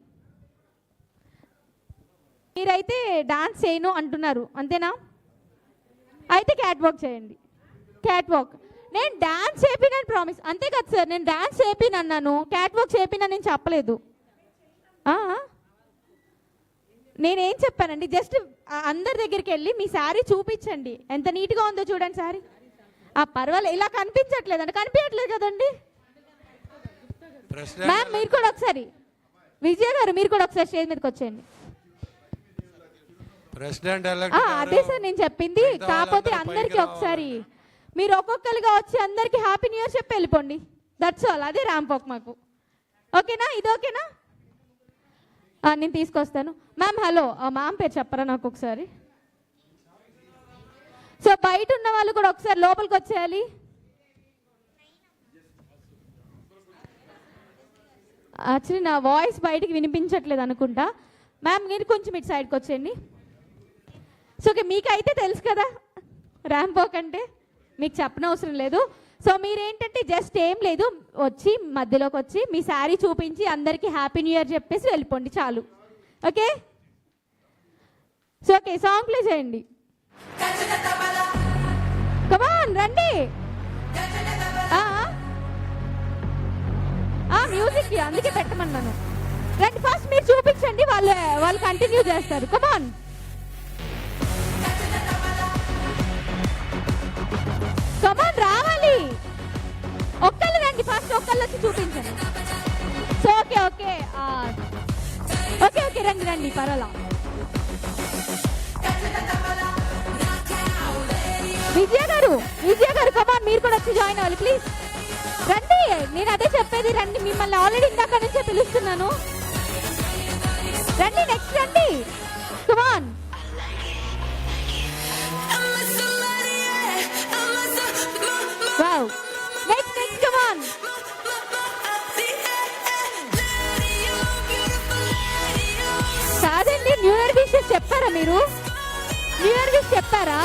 మీరైతే డాన్స్ చేయను అంటున్నారు అంతేనా? అయితే క్యాట్ వాక్ చేయండి. Cat walk. నేను డాన్స్ చేపినని ప్రామిస్ అంతే కదా సార్? నేను డాన్స్ చేపిన అన్నాను, క్యాట్ వాక్ చేపిన నేను చెప్పలేదు. నేనేం చెప్పానండి? జస్ట్ అందరి దగ్గరికి వెళ్ళి మీ శారీ చూపించండి, ఎంత నీట్గా ఉందో చూడండి శారీ. పర్వాలేదు, ఇలా కనిపించట్లేదండి. కనిపించట్లేదు కదండి మ్యామ్. మీరు కూడా ఒకసారి, విజయ గారు మీరు కూడా ఒకసారి స్టేజ్ మీదకి వచ్చేయండి. అదే సార్ నేను చెప్పింది. కాకపోతే అందరికీ ఒకసారి మీరు ఒక్కొక్కరిగా వచ్చి అందరికీ హ్యాపీ న్యూ ఇయర్ చెప్పి వెళ్ళిపోండి. That's all. అదే ర్యాంప్ వాక్ మాకు. ఓకేనా? ఇది ఓకేనా? నేను తీసుకొస్తాను. మ్యామ్ హలో, మ్యామ్ పేరు చెప్పరా నాకు ఒకసారి? సో బయట ఉన్న వాళ్ళు కూడా ఒకసారి లోపలికి వచ్చేయాలి. యాక్చువల్లీ నా వాయిస్ బయటికి వినిపించట్లేదు అనుకుంటా. మ్యామ్ మీరు కొంచెం ఇటు సైడ్కి వచ్చేయండి. సో ఓకే, మీకైతే తెలుసు కదా ర్యాంప్ వాక్ అంటే, మీకు చెప్పనవసరం లేదు. సో మీరేంటంటే జస్ట్ ఏం లేదు, వచ్చి మధ్యలోకి వచ్చి మీ శారీ చూపించి అందరికీ హ్యాపీ న్యూ ఇయర్ చెప్పేసి వెళ్ళిపోండి చాలు. Okay? So okay, song play చేయండి. కమాన్ రండి. మ్యూజిక్ అందుకే పెట్టమన్నాను. రండి, ఫస్ట్ మీరు చూపించండి, వాళ్ళు కంటిన్యూ చేస్తారు. కమాన్. కమాన్ రావాలి. ఒక్కళ్ళు రండి, ఫస్ట్ ఒక్కళ్ళు వచ్చి చూపించండి. So okay okay okay okay రండి రండి, పర్వాలా. విజయ గారు కమాన్, మీరు కూడా వచ్చి జాయిన్ అవ్వాలి ప్లీజ్. రండి, నేను అదే చెప్పేది, రండి. మిమ్మల్ని ఆల్రెడీ ఇందాక నుంచే పిలుస్తున్నాను. రండి, నెక్స్ట్ రండి. కమాన్. Wow, next come on. కాదండి, న్యూ ఇయర్ విషెస్ చెప్పారా మీరు? న్యూ ఇయర్ విష్ చెప్పారా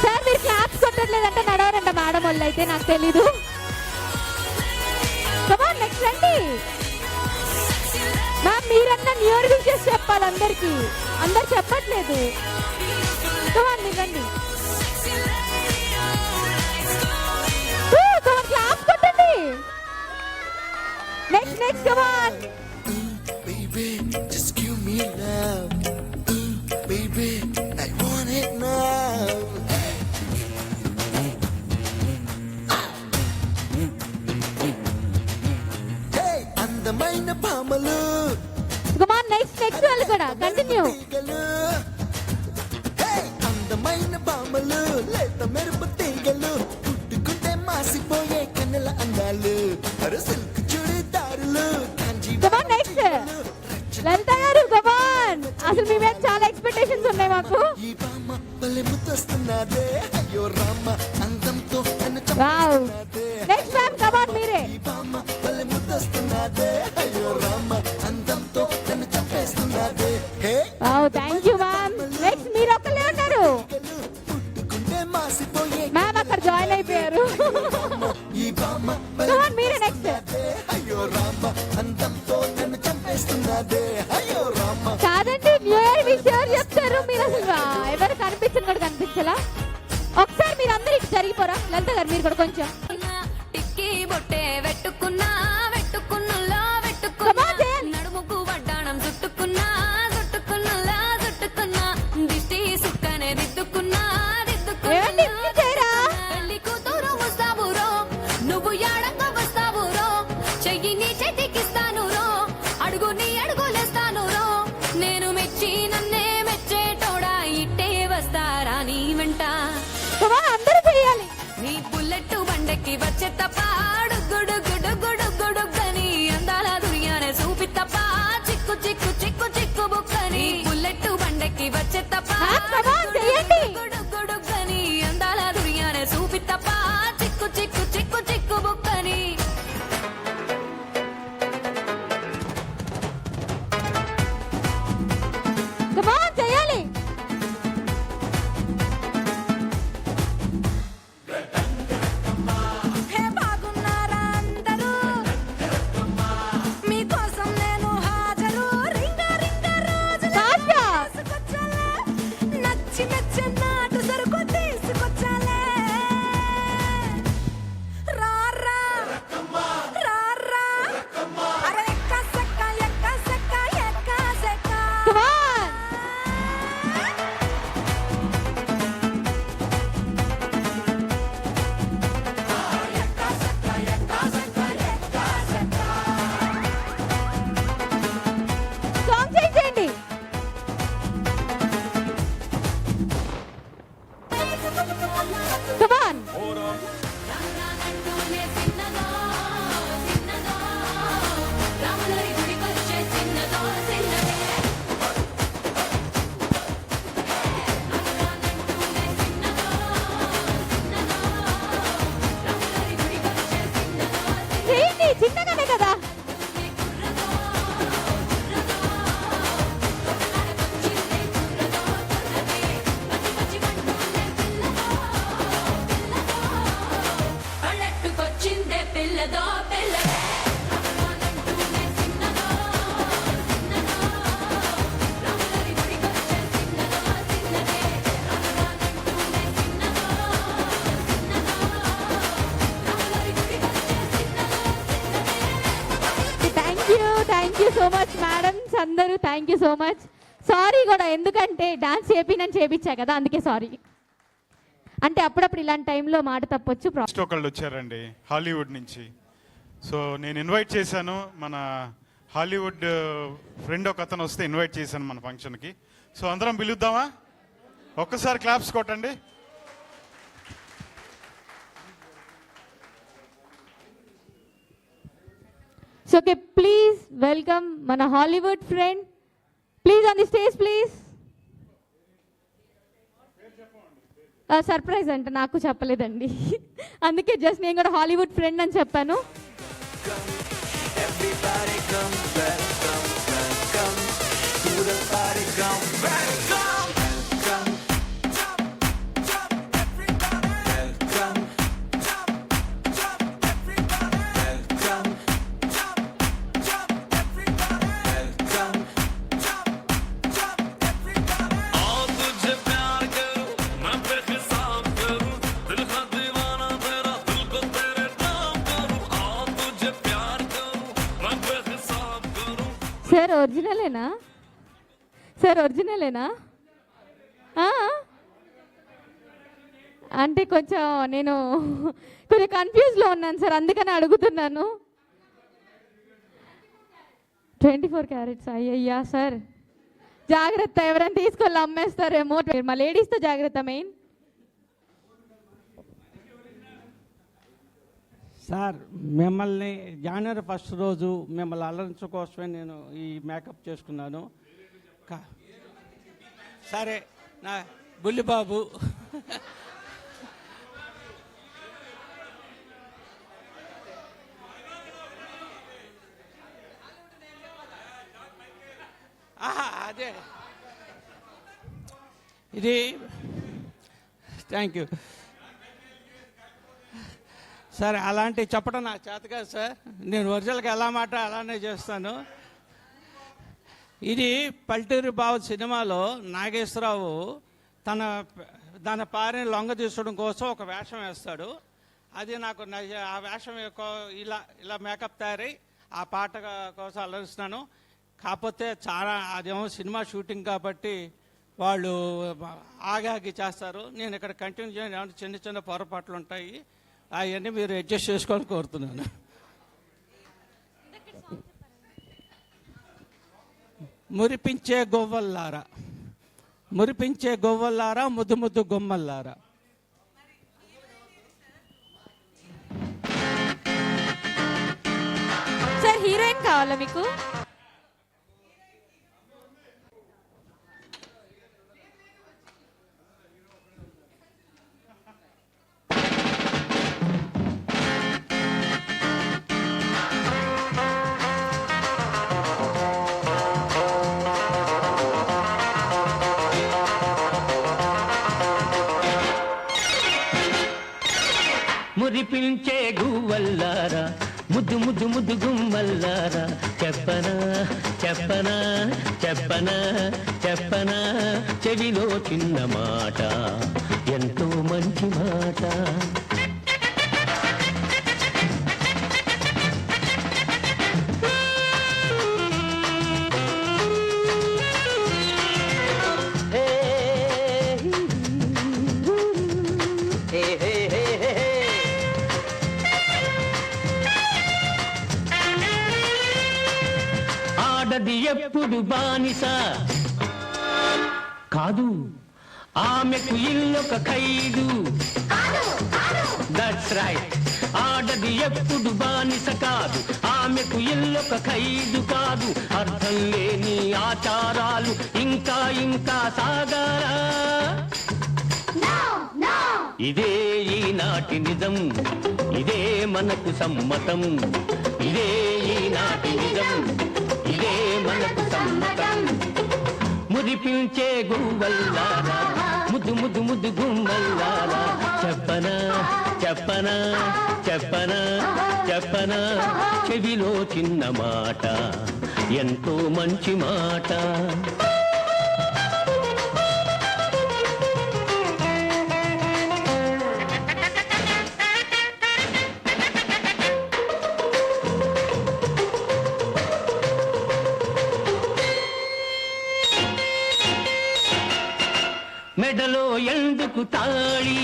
సార్? మీరు క్లాప్స్ కొట్టట్లేదంటే నడవరంట మేడం వాళ్ళు, అయితే నాకు తెలీదు. కమాన్ నెక్స్ట్ రండి. మ్యామ్ మీరన్నా న్యూ ఇయర్ విషెస్ చెప్పాలి అందరికి, అందరు చెప్పట్లేదు. కమాన్ మీరు రండి. కమాన్ క్లాప్స్ కొట్టండి. Next come on. Baby, just give me love. Baby, I want it now. లేత మెరుపు తీగలు పుట్టుకుంటే మాసిపోయే కన్నుల అందాలు అరు సిల్క్ చుడిదారులు లలిత గారు కమాన్, అసలు మీ మీద చాలా ఎక్స్పెక్టేషన్స్ ఉన్నాయి మాకు. ఈ బామ్మ భలే ముద్దొస్తున్నదే అయ్యో రామ అందంతో నన్ను వావ్, చంపేస్తున్నదే. నెక్స్ట్ మ్యామ్ కమాన్ మీరే. ఈ బామ్మ భలే ముద్దొస్తున్నదే అయ్యో రామ అందంతో నన్ను చంపేస్తున్నదే. Hey wow, thank you ma'am. Next మీరు ఒక్కలే ఉన్నారు గుండె మాసిపోయే మ్యామ్, అక్కడ జాయిన్ అయిపోయారు. ఈ బామ్మ కమాన్ మీరే నెక్స్ట్. అయ్యో రామ అందంతో నన్ను చంపేస్తున్నదే అయ్యో రామ. కాదండి, న్యూ ఇయర్ విష్ ఎవరు చెప్తారు? మీరు అసలు ఎవరు కనిపించిన కూడా కనిపించలా. ఒకసారి మీరు అందరు ఇటు జరిగిపోరా. లలిత గారు మీరు కూడా కొంచెం టిక్కి బొట్టే వెట్టుకున్నా వెట్టుకున్నులా వెట్టుకున్నా నడుముకు వడ్డాణం చుట్టుకున్నా చుట్టుకున్నులా చుట్టుకున్నా దిష్టి సుక్కనే దిద్దుకున్నా దిద్దుకున్నా పెళ్లి కూతురు వస్తావురో నువ్వు యాడంగా వస్తావురో చెయ్యి నీ చేతికిస్తాను రో అడుగు నీ అడుగులేస్తాను రో నేను మెచ్చి నన్నే మెచ్చేటోడా ఇట్టే వస్తారా నీ వెంట అందరూ చేయాలి. నీ బుల్లెట్ బండకి వచ్చే తప్ప గుడు గుడు గుడు గుడు గని అందాల దుర్యానే చూపి తప్ప చిక్కు చిక్కు చిక్కు చిక్కు బుక్కని బుల్లెట్ బండకి వచ్చే తప్ప గుడు గుడు గని అందాల దుర్యానే చూపి తప్ప చిక్కు చిక్కు చిక్కు చిక్కు బుక్కని కమాన్ చేయాలి. హే బాగున్నారా అందరూ మీకోసం నేను హాజరు రింగ రింగ రోజు నచ్చి నచ్చి నాటు సరుకు తీసుకొచ్చాలే రారా రారా అరే ఎక్క సెక్క ఎక్క సెక్క ఎక్క సెక్క సాంగ్ చేయండి. కమాన్ చేయండి, చిన్నగానే కదా. పల్లెట్టుకొచ్చిందే పిల్లదో పిల్లదే thank you so much madams అందరూ, thank you so much. Sorry కూడా, ఎందుకంటే డాన్స్ చేపించా కదా, అందుకే సారీ. అంటే అప్పుడప్పుడు ఇలాంటి టైంలో మాట తప్పొచ్చు. ఒకళ్ళు వచ్చారండి హాలీవుడ్ నుంచి. సో నేను ఇన్వైట్ చేశాను, మన హాలీవుడ్ ఫ్రెండ్ ఒక అతను వస్తే ఇన్వైట్ చేశాను మన ఫంక్షన్కి. సో అందరం పిలుద్దామా? ఒక్కసారి క్లాప్స్ కొట్టండి. సో ఓకే, ప్లీజ్ వెల్కమ్ మన Hollywood friend. Please on the stage please. Surprise అంటే నాకు చెప్పలేదండి, అందుకే జస్ట్ నేను కూడా హాలీవుడ్ ఫ్రెండ్ అని చెప్పాను. Everybody come back, come back, come to the party, come back, come, come, jump, jump, everybody, welcome, jump, jump, everybody, welcome, jump, jump, everybody, welcome, jump, jump, everybody. आओ तुझे प्यार करूं मैं बेहिसाब करूं दिल का दीवाना तेरा दिल को तेरे नाम करूं आओ तुझे प्यार करूं मैं बेहिसाब करूं. సార్ ఒరిజినలేనా? సార్ ఒరిజినలేనా? అంటే కొంచెం నేను కొంచెం కన్ఫ్యూజ్లో ఉన్నాను సార్, అందుకని అడుగుతున్నాను. 24 క్యారెట్స్ అయ్యయ్యా సార్, జాగ్రత్త, ఎవరైనా తీసుకెళ్ళి అమ్మేస్తారేమో. మా లేడీస్తో జాగ్రత్త మెయిన్. సార్ మిమ్మల్ని జనవరి 1 రోజు మిమ్మల్ని అలరించడం కోసమే నేను ఈ మేకప్ చేసుకున్నాను. సరే నా బుల్లిబాబు అదే ఇది థ్యాంక్ యూ సార్. అలాంటివి చెప్పడం నాకు చేత కాదు సార్. నేను ఒరిజినల్గా ఎలా మాట అలానే చేస్తాను. ఇది పల్టూరి బాబు సినిమాలో నాగేశ్వరరావు దాని పారిని లొంగ తీసుకోవడం కోసం ఒక వేషం వేస్తాడు. అది నాకు ఆ వేషం ఇలా మేకప్ తయారై ఆ పాట కోసం అలరిస్తున్నాను. కాకపోతే చాలా అదేమో సినిమా షూటింగ్ కాబట్టి వాళ్ళు ఆగాగి చేస్తారు. నేను ఇక్కడ కంటిన్యూ చేయడం చిన్న చిన్న పొరపాట్లు ఉంటాయి. అవన్నీ మీరు అడ్జస్ట్ చేసుకోవాలని కోరుతున్నాను. మురిపించే గొవ్వల్లారా, మురిపించే గొవ్వల్లారా, ముద్దు ముద్దు గుమ్మల్లారా. సార్ హీరోయిన్ కావాలా మీకు? మురిపించే గువ్వల్లారా, ముద్దు ముద్దు ముద్దు గుమ్మల్లారా, చెప్పనా చెప్పనా చెప్పనా చెప్పనా చెవిలో చిన్న మాట, ఎంతో మంచి మాట. ఆడది ఎప్పుడు బానిస కాదు, ఆమెకు ఇల్లొక ఖైదు. That's right. ఆడది ఎప్పుడు బానిస కాదు, ఆమెకు ఇల్లొక ఖైదు కాదు. అర్థం లేని ఆచారాలు ఇంకా ఇంకా సాగారా. ఇదే ఈనాటి నిజం, ఇదే మనకు సమ్మతం. ఇదే ఈనాటి నిజం, ఇదే మనకు సమ్మతం. మురిపించే గువ్వల్లారా, ముద్దు ముద్దు ముద్దు గుమ్మల్లారా, చెప్పనా చెప్పనా చెప్పనా చెప్పనా చెవిలో చిన్న మాట, ఎంతో మంచి మాట. మెడలో ఎందుకు తాళి,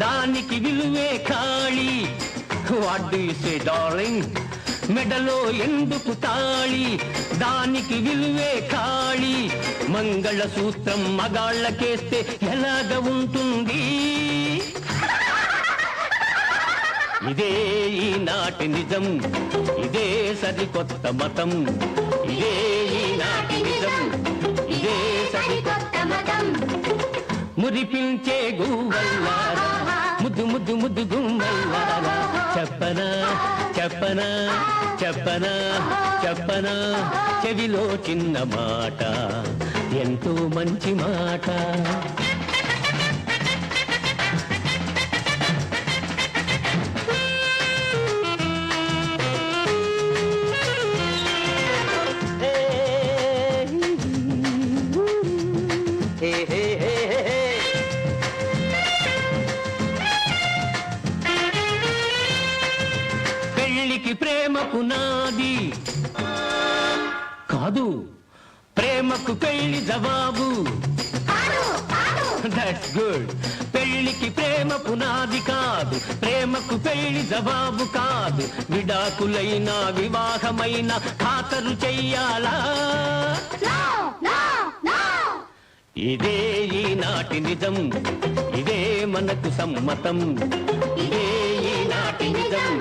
దానికి విలువే ఖాళీ. What do you say darling? మెడలో ఎందుకు తాళి, దానికి విలువే ఖాళీ. మంగళసూత్రం మగాళ్ళకేస్తే ఎలాగ ఉంటుంది? ఇదే ఈనాటి నిజం, ఇదే సరికొత్త మతం. ఇదే ఈనాటి నిజం, ఇదే సరికొత్త మతం. మురిపించే గువ్వల్లారా, ముద్దు ముద్దు ముద్దు గుమ్మల్లారా, చెప్పనా చెప్పనా చెప్పనా చెప్పనా చెవిలో చిన్న మాట, ఎంతో మంచి మాట. పెళ్ళికి ప్రేమకు నాది కాదు, ప్రేమకు పెళ్లి జవాబు. That's good. పెళ్లికి ప్రేమ పునాది కాదు, ప్రేమకు పెళ్లి జవాబు కాదు. విడాకులైన వివాహమైన ఖాతరు చెయ్యాలా? ఇదే ఈనాటి నిజం, ఇదే మనకు సమ్మతం. ఇదే ఈనాటి మాట నిజం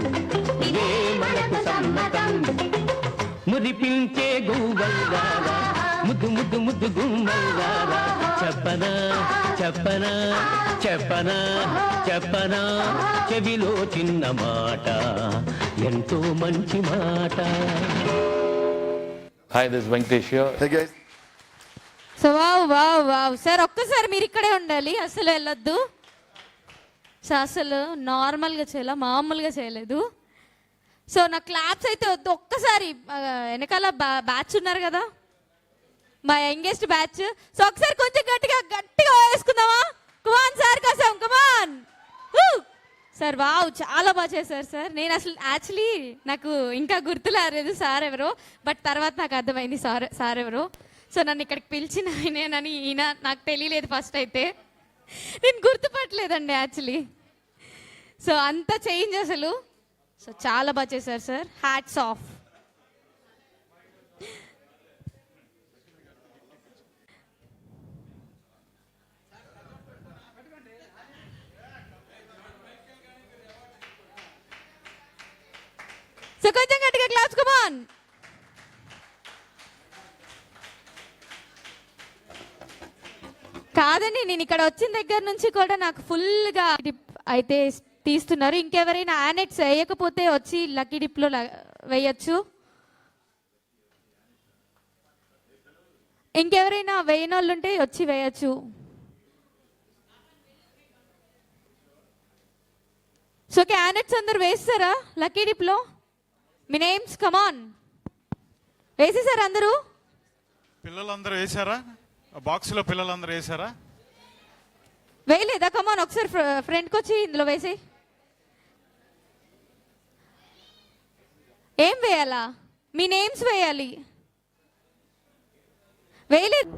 ఇదే మనకు సమ్మతం మురిపించే గువ్వల్లారా ముద్దు ముద్దు ముద్దు గుమ్మల్లారా చెప్పనా చెప్పనా చెప్పనా చెప్పనా చెవిలో చిన్న మాట ఎంతో మంచి మాట. Hi, this is Venkatesh here. Hey guys. So wow wow wow sir, ఒక్కసారి మీరు ఇక్కడే ఉండాలి, అసలు వెళ్ళొద్దు. సో అసలు నార్మల్గా చేయాల, మామూలుగా చేయలేదు. సో నా క్లాప్స్ అయితే వద్దు, ఒక్కసారి వెనకాల బ్యాచ్ ఉన్నారు కదా, మా యంగెస్ట్ బ్యాచ్. సో ఒకసారి కొంచెం గట్టిగా గట్టిగా వేసుకుందామా? కమాన్ సార్ కోసం, కమాన్ సార్. వావ్, చాలా బాగా చేశారు సార్. నేను అసలు యాక్చువల్లీ నాకు ఇంకా గుర్తులేదు సార్ ఎవరో, బట్ తర్వాత నాకు అర్థమైంది సార్ ఎవరో. సో నన్ను ఇక్కడికి పిలిచిన ఆయనేనని ఈయన నాకు తెలియలేదు ఫస్ట్ అయితే, నేను గుర్తుపట్టలేదండి యాక్చువల్లీ. సో అంత చేంజ్ అసలు. సో చాలా బాగా చేశారు సార్, హ్యాట్స్ ఆఫ్. సో కొంచెం గట్టిగా క్లాప్స్, కమ్ ఆన్. కాదండి, నేను ఇక్కడ వచ్చిన దగ్గర నుంచి కూడా నాకు ఫుల్గా అయితే తీస్తున్నారు. ఇంకెవరైనా యానెట్స్ వేయకపోతే వచ్చి లక్కీ డిప్లో వేయచ్చు. ఇంకెవరైనా వేయని వాళ్ళు ఉంటే వచ్చి వేయచ్చు. సో ఓకే, యానెట్స్ అందరు వేస్తారా లక్కీ డిప్లో? మీ నేమ్స్ కమాన్. వేసేసారా అందరూ? పిల్లలందరూ వేసారా? బాక్స్లో పిల్లలందరూ వేసారా? వేయలేదా? కమాన్ ఒకసారి ఫ్రంట్కి వచ్చి ఇందులో వేసి. ఏం వేయాలా? మీ నేమ్స్ వేయాలి. వేయలేదు.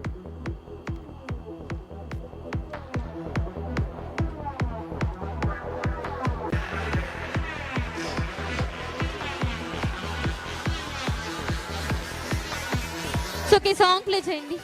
సో ఓకే, సాంగ్ ప్లే చేయండి.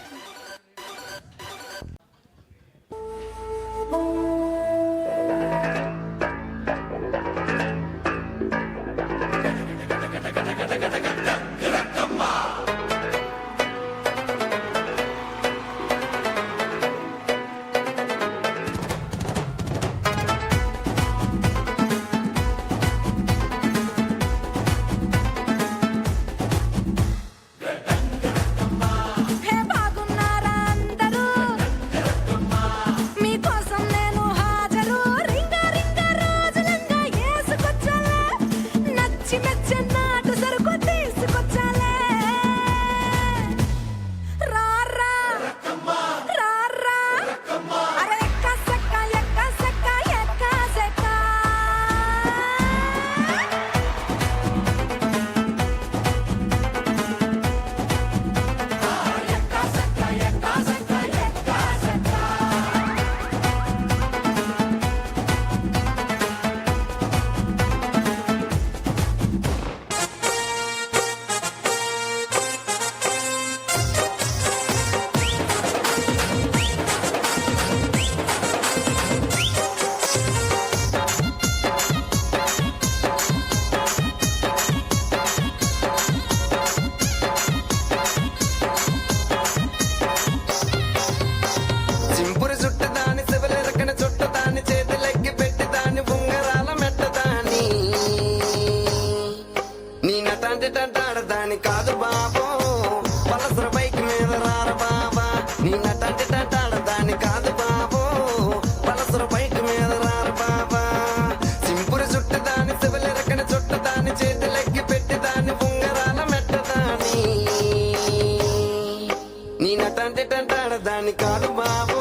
దాని కాదు బాబు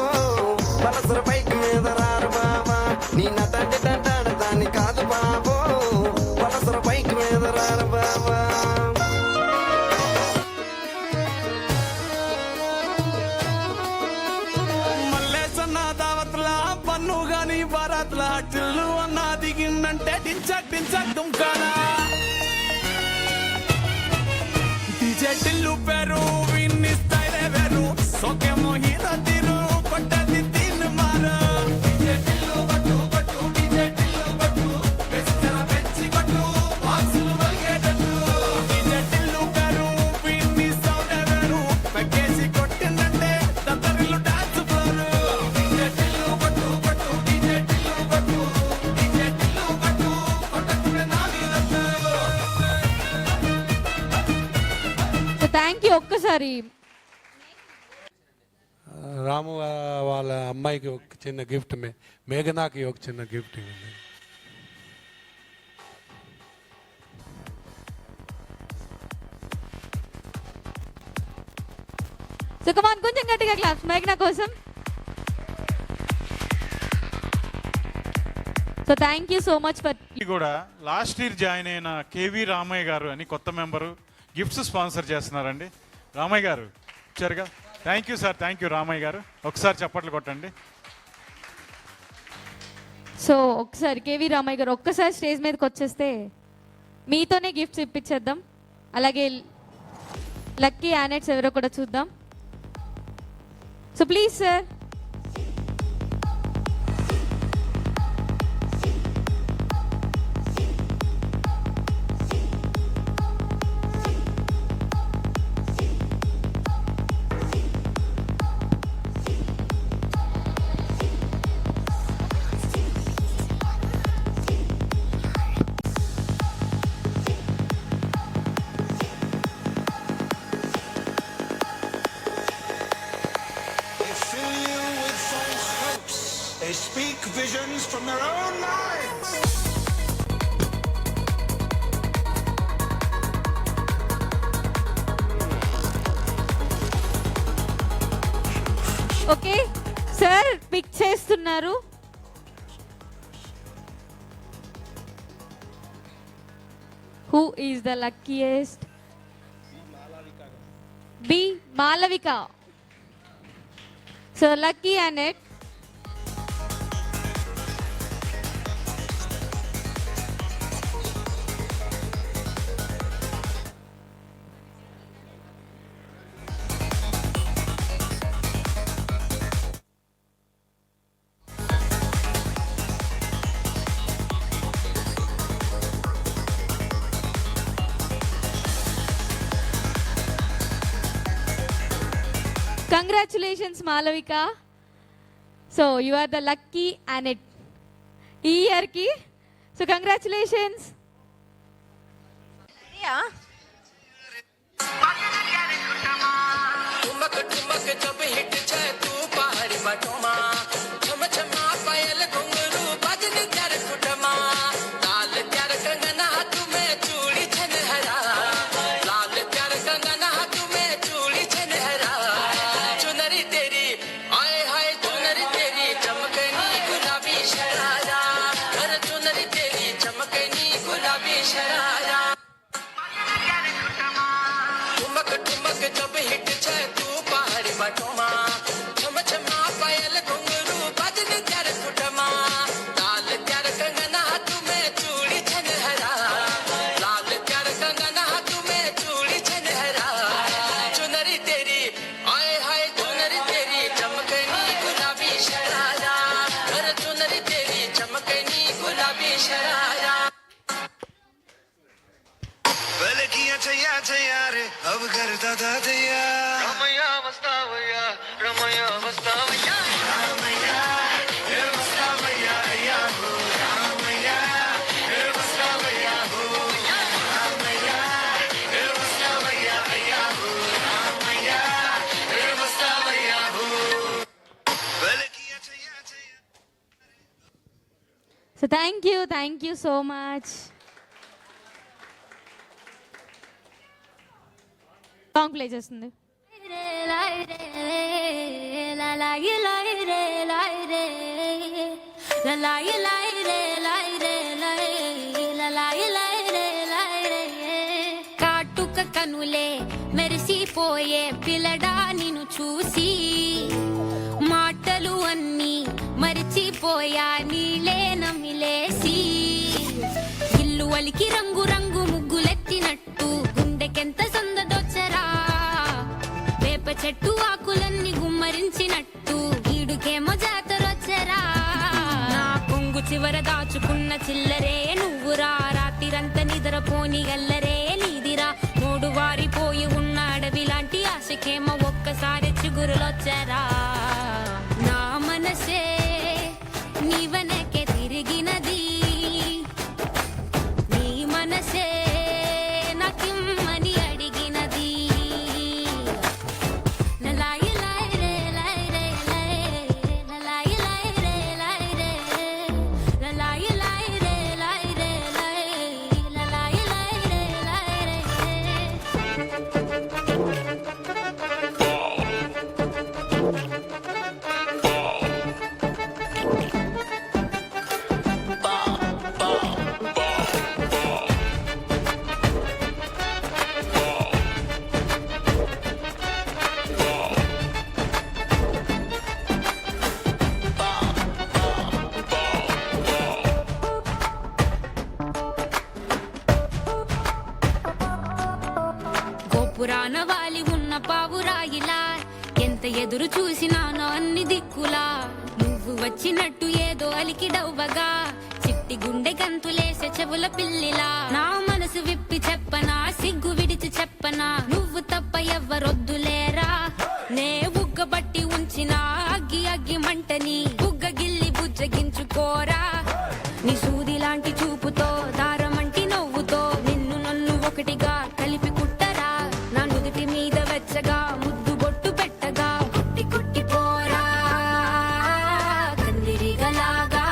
పలసర బైక్ మీద రారు బాబా నీ నటంటే తంటాడు దాన్ని కాదు బాబు పలసర బైక్ మీద రారు బాబా మల్లేసన్న దావత్ల పన్ను గాని బారాత్ల టిల్లు అన్న దిగిందంటే టించక్ టించక్ దుంకానా డీజే టిల్లు పేరు విన్ని స్టైల్ వేరు సోకే మోహిత తీరు కొట్టది తిన్ మారు డీజే టిల్లు బట్టు బట్టు డీజే టిల్లు బట్టు వెచ్చర వెచ్చ ఒకసారి రాము వాళ్ళ అమ్మాయికి ఒక చిన్న గిఫ్ట్, మేఘనాకి ఒక చిన్న గిఫ్ట్ ఇవ్వండి. సో కమాన్ కొంచెం గట్టిగా క్లాప్స్ మేఘనా కోసం. So thank you so much for. కూడా లాస్ట్ ఇయర్ జాయిన్ అయిన కేవీ రామయ్య గారు అని కొత్త మెంబరు గిఫ్ట్స్ స్పాన్సర్ చేస్తున్నారండి. రామయ్య గారు వచ్చారుగా, thank you sir. Thank you Ramaiah garu, ఒకసారి చప్పట్లు కొట్టండి. సో ఒకసారి కేవీ రామయ్య గారు ఒక్కసారి స్టేజ్ మీదకి వచ్చేస్తే మీతోనే గిఫ్ట్స్ ఇప్పించేద్దాం. అలాగే లక్కీ యానెట్స్ ఎవరో కూడా చూద్దాం. So please sir. They speak visions from their own minds. Okay sir pick చేస్తున్నారు. Who is the luckiest? B Malavika. So lucky Annette. Congratulations, Malavika. So you are the lucky Annette. ఈ ఇయర్ కి. So congratulations. अब करता था तैया रमैया वस्तावैया रमैया वस्तावैया रमैया हे वस्तावैया या हो रमैया हे वस्तावैया हो रमैया हे वस्तावैया या हो रमैया हे वस्तावैया हो बलकिया चया चया. So thank you so much. Song play చేస్తుంది. కాటుక కనులే మెరిసిపోయే పిల్లడా నిన్ను చూసి మాటలు అన్నీ మరిచిపోయా నీలే నమిలేసి ఇల్లు వలికి రంగు రంగు ముగ్గులెత్తినట్టు గుండెకెంత సందదొచ్చరా వేప చెట్టు ఆకులన్నీ గుమ్మరించినట్టు ఈడుకేమో జాతరొచ్చరా నా కొంగు చివర దాచుకున్న చిల్లరే నువ్వురా రాత్రిరంతా నిద్రపోని గల్లరే నీదిరా నోడు వారిపోయి ఉన్న అడవి లాంటి ఆశకేమో ఒక్కసారి చిగురులొచ్చరా నా మనసే నీ వెనకే తిరిగినది నీ మనసే నాకిమ్మని అడిగినది గోపురాన వాలి ఉన్న పావురాయిలా ఎంత ఎదురు చూసినానో అన్ని దిక్కులా నువ్వు వచ్చినట్టు ఏదో అలికిడవ్వగా చిట్టి గుండె గంతులేసే చెవుల పిల్లిలా నా మనసు విప్పి చెప్పనా సిగ్గు విడిచి చెప్పనా నువ్వు తప్ప ఎవ్వరొద్దులేరా నే ఉగ్గబట్టి ఉంచిన అగ్గి అగ్గి మంటని బుగ్గ గిల్లి బుజ్జగించుకోరా నీ సూది లాంటి చూపుతో దారమంటి నవ్వుతో నిన్ను నన్ను ఒకటిగా కలిపి కుట్టరా నా నుదుటి మీద వెచ్చగా ముద్దు బొట్టు పెట్టగా కుట్టి కుట్టి పోరా కందిరిగలాగా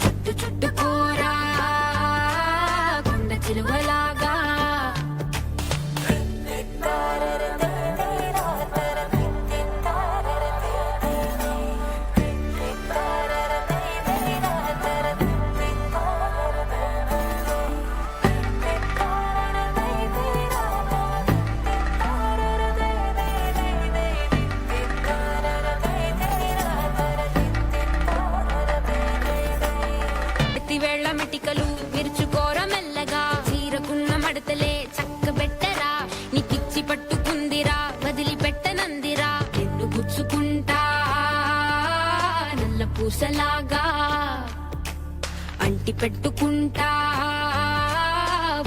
చుట్టు చుట్టుకోరా కొండ చిలువలాగా ఎత్తివేళ్ల మెటికలు విరుచుకోర మెల్లగా చీరకున్న మడతలే చక్కబెట్టరా నీకిచ్చి పట్టుకుందిరా వదిలిపెట్టనందిరా ఎన్ను గుచ్చుకుంటా నల్ల పూసలాగా అంటి పెట్టుకుంటా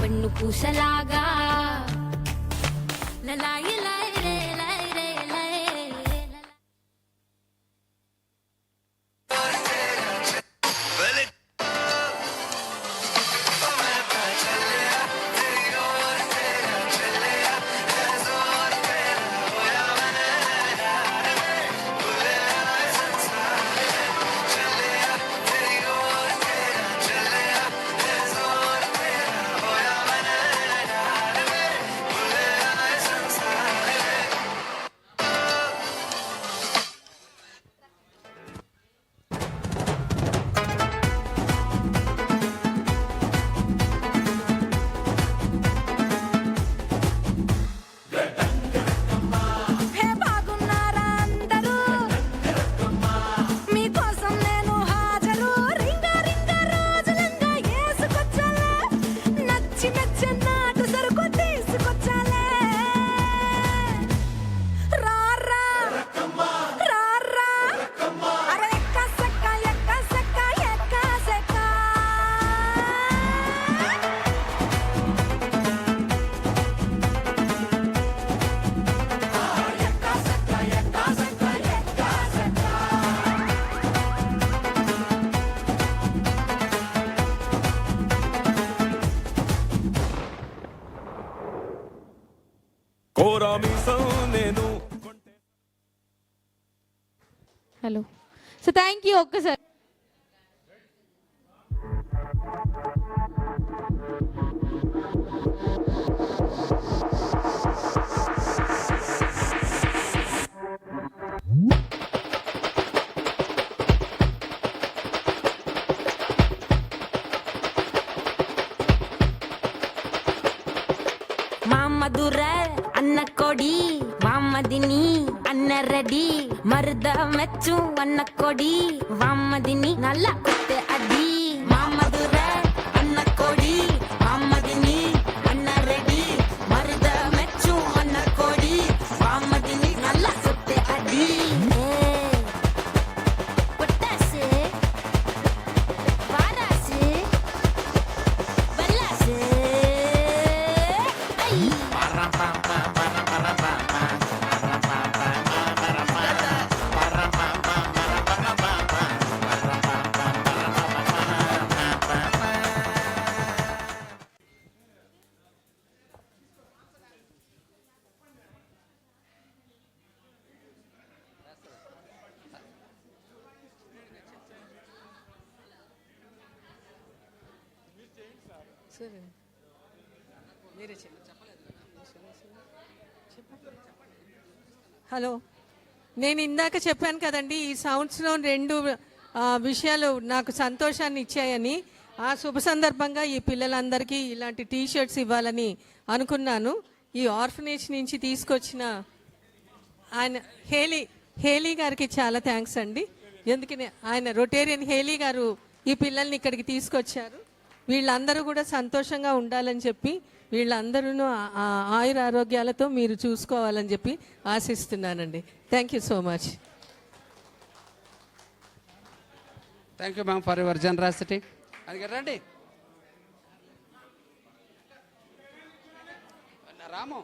వన్ను పూసలాగా లలాయి లై రే లై రే లై హే బాగున్నారా అందరూ మీకోసం నేను హాజరు రింగ రింగ రోజులంగా ఏసుకొచ్చాలే నచ్చి మెచ్చి నాటు సరుకు తీసుకొచ్చాలే రారా రారా అరే ఎక్క సెక్క ఎక్క సెక్క ఎక్క సెక్క నేను హలో సో థ్యాంక్ యూ ఒక్కసారి మామధుర అన్న కొడి వామదిని అన్న రెడీ మరుద మెచ్చు అన్న కొడి వామదిని నల్ల కొత్త అడి మామధుర అన్న కొడి వామదిని అన్న రెడీ మరుద మెచ్చు అన్న కొడి వామదిని నల్ల కొత్త అడి పొట్టాసే వారాసే బల్లాసే హలో నేను ఇందాక చెప్పాను కదండి ఈ సౌండ్స్లో రెండు విషయాలు నాకు సంతోషాన్ని ఇచ్చాయని ఆ శుభ సందర్భంగా ఈ పిల్లలందరికీ ఇలాంటి టీ షర్ట్స్ ఇవ్వాలని అనుకున్నాను. ఈ ఆర్ఫనేజ్ నుంచి తీసుకొచ్చిన ఆయన హేలీ గారికి చాలా థ్యాంక్స్ అండి. ఎందుకని ఆయన రొటేరియన్ హేలీ గారు ఈ పిల్లల్ని ఇక్కడికి తీసుకొచ్చారు. వీళ్ళందరూ కూడా సంతోషంగా ఉండాలని చెప్పి వీళ్ళందరూ ఆయుర ఆరోగ్యాలతో మీరు చూసుకోవాలని చెప్పి ఆశిస్తున్నానండి. Thank you so much. Thank you ma'am for your generosity. అది రండి రాము.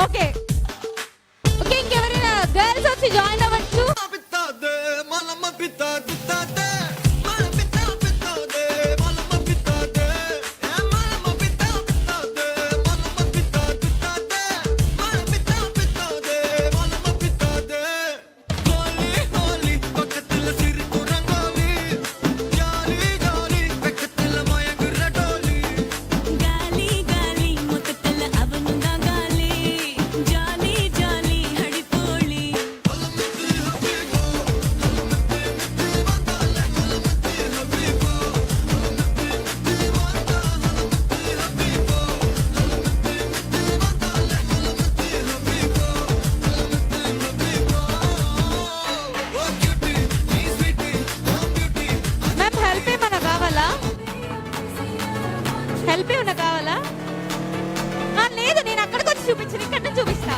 ఓకే ఓకే, ఇంకెవరైనా గర్ల్స్ వచ్చి జాయిన్ అవ్వచ్చు. హెల్ప్ ఏమన్నా కావాలా? లేదు, నేను అక్కడికి వచ్చి చూపించను, ఇక్కడ నుంచి చూపిస్తా.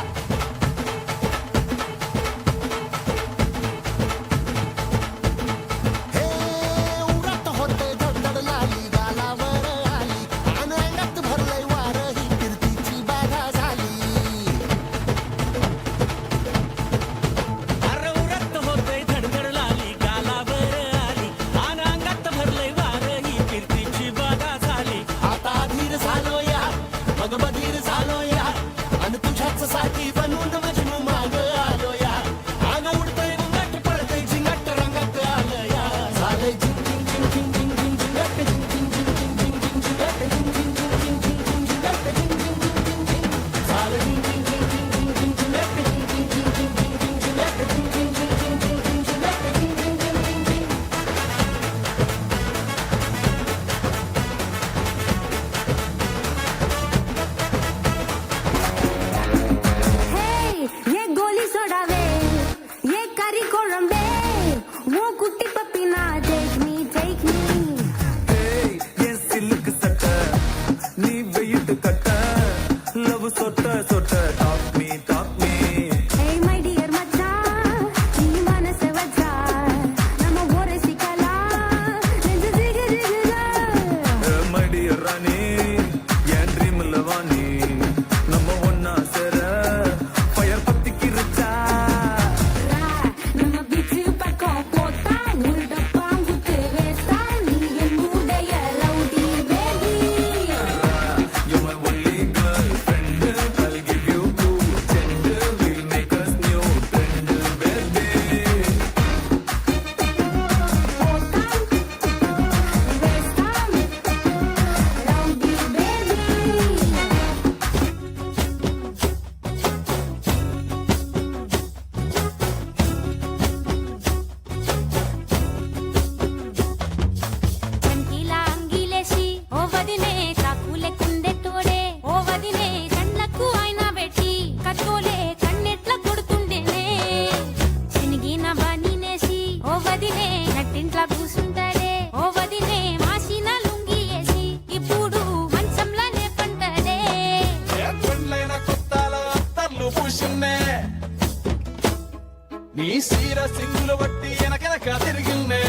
నీ సీర సింగులు బట్టి వెనకెనక తిరిగిందే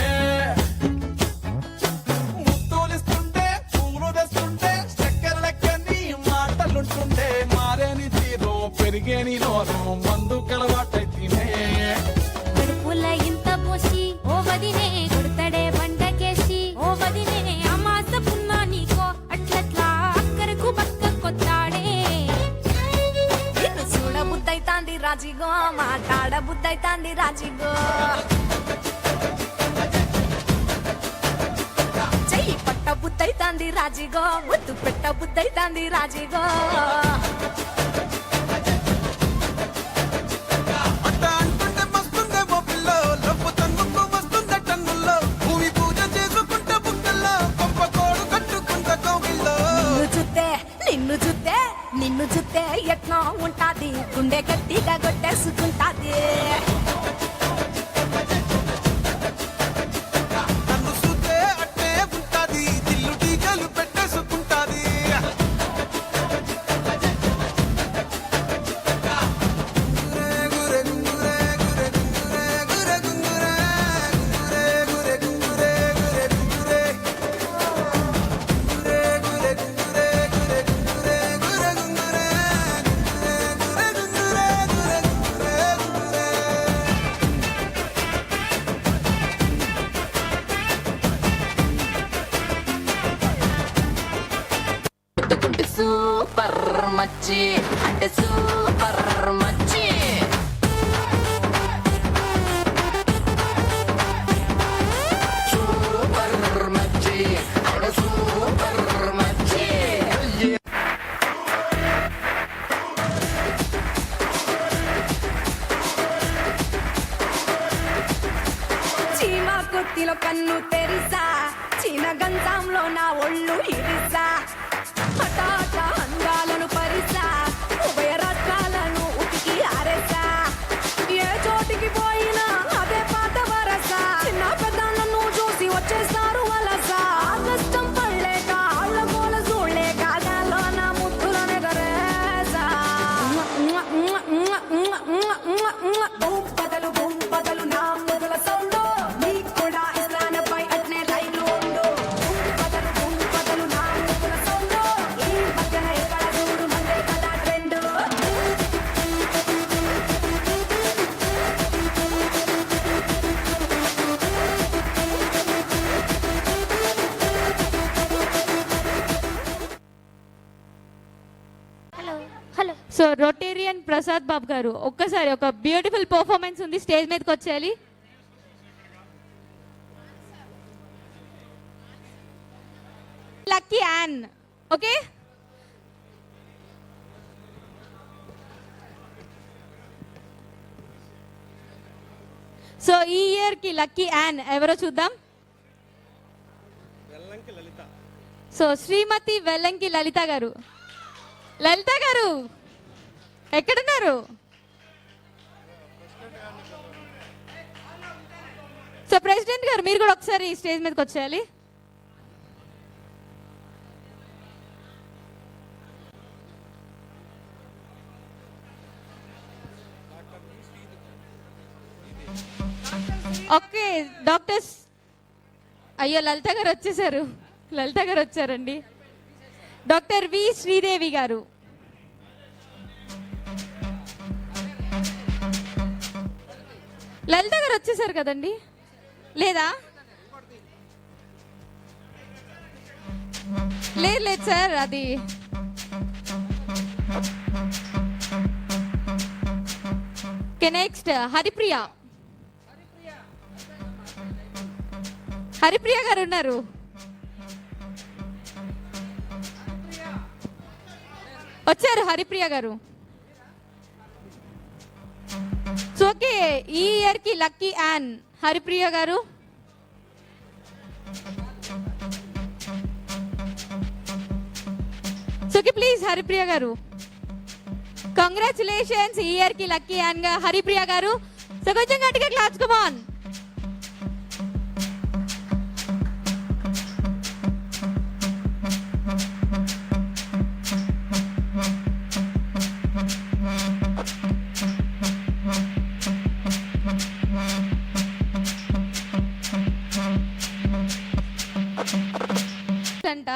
ముత్తూలిస్తుంటే పూలు తెస్తుంటే చక్కెర లెక్క నీ మాటలుంటుండే మారేని తీరు పెరిగేని నోరు మందు కలవాటైతేనే కడుపుల ఇంత పోసి ఓ వదినే కొడతడే బండకేసి ఓ వదినే అమాస పున్నా నీకో అట్లట్లా అక్కరకు పక్క కొత్తాడే చూడ బుద్ధైతాంది రాజిగో మాట్లాడ బుద్ధైతాంది రాజిగో చెయ్యి పట్ట బుద్ధైతాంది రాజిగో ముద్దు పెట్ట బుద్ధైతాంది రాజిగో నిన్ను చూస్తే నిన్ను చూస్తే ఎట్లా ఉంటాది గుండె గట్టిగా కొట్టేసుకుంటాది నన్ను చూస్తే అట్టే ఉంటాది దిల్లు టీకలు పెట్టేసుకుంటాది సూపర్ మచ్చి అంటే సూపర్ మచ్చి సూపర్ మచ్చి అంటే సూపర్ మచ్చి చీమ కొత్తిలో కన్ను తెరిసా చీన గంధంలో నా ఒళ్ళు ఇరిసా హఠాట అందాలను పరిసా ఉభయ రాష్ట్రాలను ఉతికి ఆరేసా ఏ చోటికి పోయినా అదే పాత వరస చిన్న పెద్దలను చూసి వచ్చేస్తారు వలస కష్టం పడలేక ఆళ్ళ గోల చూడలేక గాలో నా ముద్దులనే గరేసా బొంపదలు నా ముద్దుల సౌండ్ నీకు కూడా ఇస్లానపై అట్నే రైలు ఉండు బొంపదలు నా ముద్దుల సౌండ్ ఈ మధ్యన ఎక్కడ చూడు మందే కదా trend so Rotarian Prasad Babu గారు ఒక్కసారి ఒక బ్యూటిఫుల్ పర్ఫార్మెన్స్ ఉంది, స్టేజ్ మీదకి వచ్చేయాలి. Lucky an, okay. సో ఈ ఇయర్ కి లక్కీ యాన్ ఎవరో చూద్దాం. సో శ్రీమతి వెల్లంకి లలిత గారు. లలిత గారు ఎక్కడున్నారు? సో ప్రెసిడెంట్ గారు మీరు కూడా ఒకసారి స్టేజ్ మీదకి వచ్చేయాలి. ఓకే డాక్టర్స్, అయ్యో లలిత గారు వచ్చేసారు, లలిత గారు వచ్చారండి. డాక్టర్ వి శ్రీదేవి గారు, లలిత గారు వచ్చేసారు కదండి, లేదా? లేదు లేదు సార్, అది నెక్స్ట్ హరిప్రియ. హరిప్రియ గారు ఉన్నారు. వచ్చారు హరిప్రియ గారు. సో ఓకే, ఈ ఇయర్ కి లక్కీ యాన్ హరిప్రియ గారు. సో ఓకే ప్లీజ్ హరిప్రియ గారు, కంగ్రాచులేషన్స్, ఈ ఇయర్ కి లక్కీ యాన్ గా హరిప్రియ గారు. సో కొంచెం గట్టిగా క్లాప్స్, కమ్ ఆన్. అంట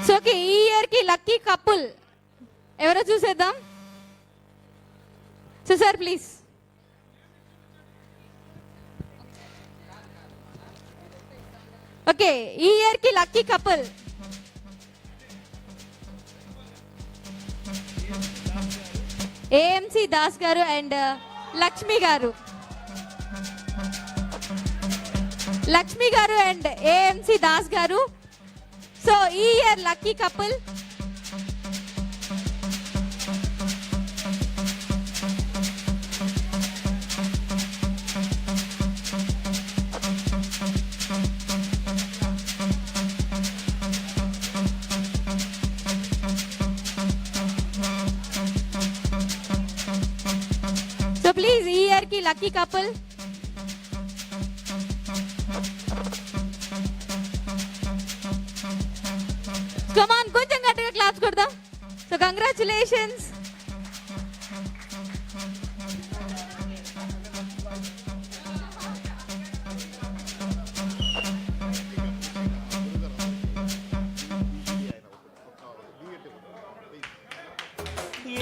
సో ఓకే, ఈ ఇయర్ కి లక్కీ కపుల్ ఎవరో చూసేద్దాం. So sir please. ఓకే, ఈ ఇయర్ కి లక్కీ కపుల్ ఏఎంసి దాస్ గారు అండ్ లక్ష్మి గారు and AMC Das garu. So ఈ ఇయర్ లక్కీ కపుల్ ప్లీజ్ ఈ ఇయర్ కి లక్కీ కపుల్. కమాన్ కొంచెం గట్టిగా క్లాప్స్ కొడదాం. So congratulations.